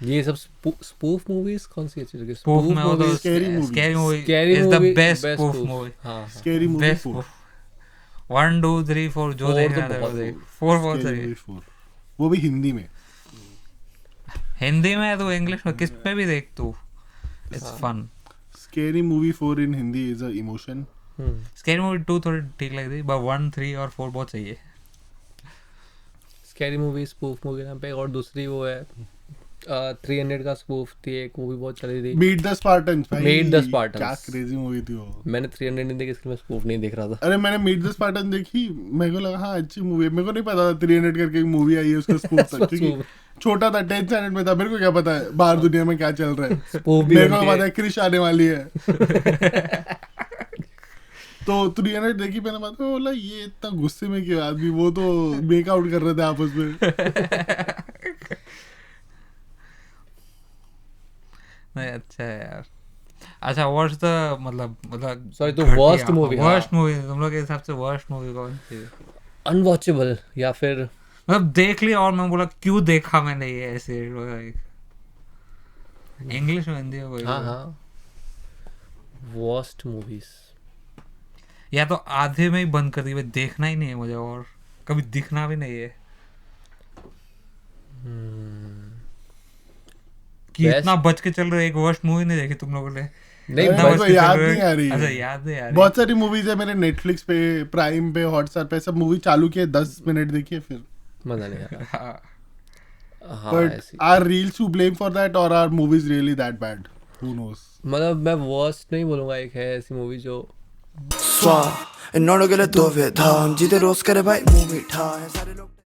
ये सब स्पूफ मूवीज कौन सी अच्छी लगी? स्पूफ में वो तो scary movie। Scary movie Scary is the movie, best best spoof spoof। Movie. हाँ स्कैरी मूवी बेस्ट 4, स्पूफ 1 2 3 4 जो Four देखना तो था बहुत वो देख। है। 4 बहुत स्कैरी सही। मूवी 4, वो भी हिंदी में। हिंदी में तो इंग्लिश में किस पे भी देख तू, it's fun. Scary movie 4 in Hindi is a emotion. Scary movie 2 थोड़ी ठीक लग रही, बट 1 3 और 4 बहुत सही है। स्कैरी मूवी स्पूफ मूवी नाम पे। और दूसरी वो है 300 का स्पूफ थी एक, वो भी बहुत चली थी। मीट द स्पार्टन्स भाई, Meet the Spartans। क्या क्रेजी मूवी थी वो। मैंने 300 नहीं देखी, इसलिए मैं स्पूफ नहीं देख रहा था। अरे मैंने मीट द स्पार्टन देखी, मेरे को लगा हाँ अच्छी मूवी है, मेरे को नहीं पता था 300 करके एक मूवी आई है उसका स्पूफ था, क्योंकि छोटा था 10th स्टैंडर्ड में था, मेरे को क्या पता है बाहर दुनिया में क्या चल रहा है। स्पूफ भी मेरे को बनती पता है। है क्रिश आने वाली है। तो 300 देखी, मैंने बात बोला ये इतना गुस्से में क्यों आदमी, वो तो मेकआउट कर रहे थे आपस में। नहीं अच्छा है यार। अच्छा व्हाट्स द मतलब Sorry, तो worst movie, हाँ। वर्स्ट मूवी तुम लोग के हिसाब से वर्स्ट मूवी कौन सी है? अनवॉचेबल या फिर मतलब देख लिया और मैं बोला क्यों देखा मैंने ये ऐसे। इंग्लिश में हिंदी में कोई हाँ हाँ वर्स्ट मूवीज या तो आधे में ही बंद कर दी भाई, देखना ही नहीं है मुझे और कभी दिखना भी नहीं है कि Best- इतना बच के चल रहे। एक वर्स्ट मूवी नहीं देखी तुम लोगों ने? नहीं अरे इतना मेरे बच को के चल याद रहे- नहीं आ रही है। अच्छा याद नहीं आ रही। बहुत सारी मूवीज है मेरे नेटफ्लिक्स पे, प्राइम पे, हॉटस्टार पे, सब मूवी चालू किए 10 मिनट देखिए फिर। मजा नहीं आ रहा। हाँ, हाँ बट ऐसी are reels to blame for that और are movies really that bad? Who knows? मतलब मैं वर्स्ट नहीं बोलूंगा, एक है ऐसी मूवी जो Swa, e non ho che le dove, da, gite roscare vai, mu mi tha,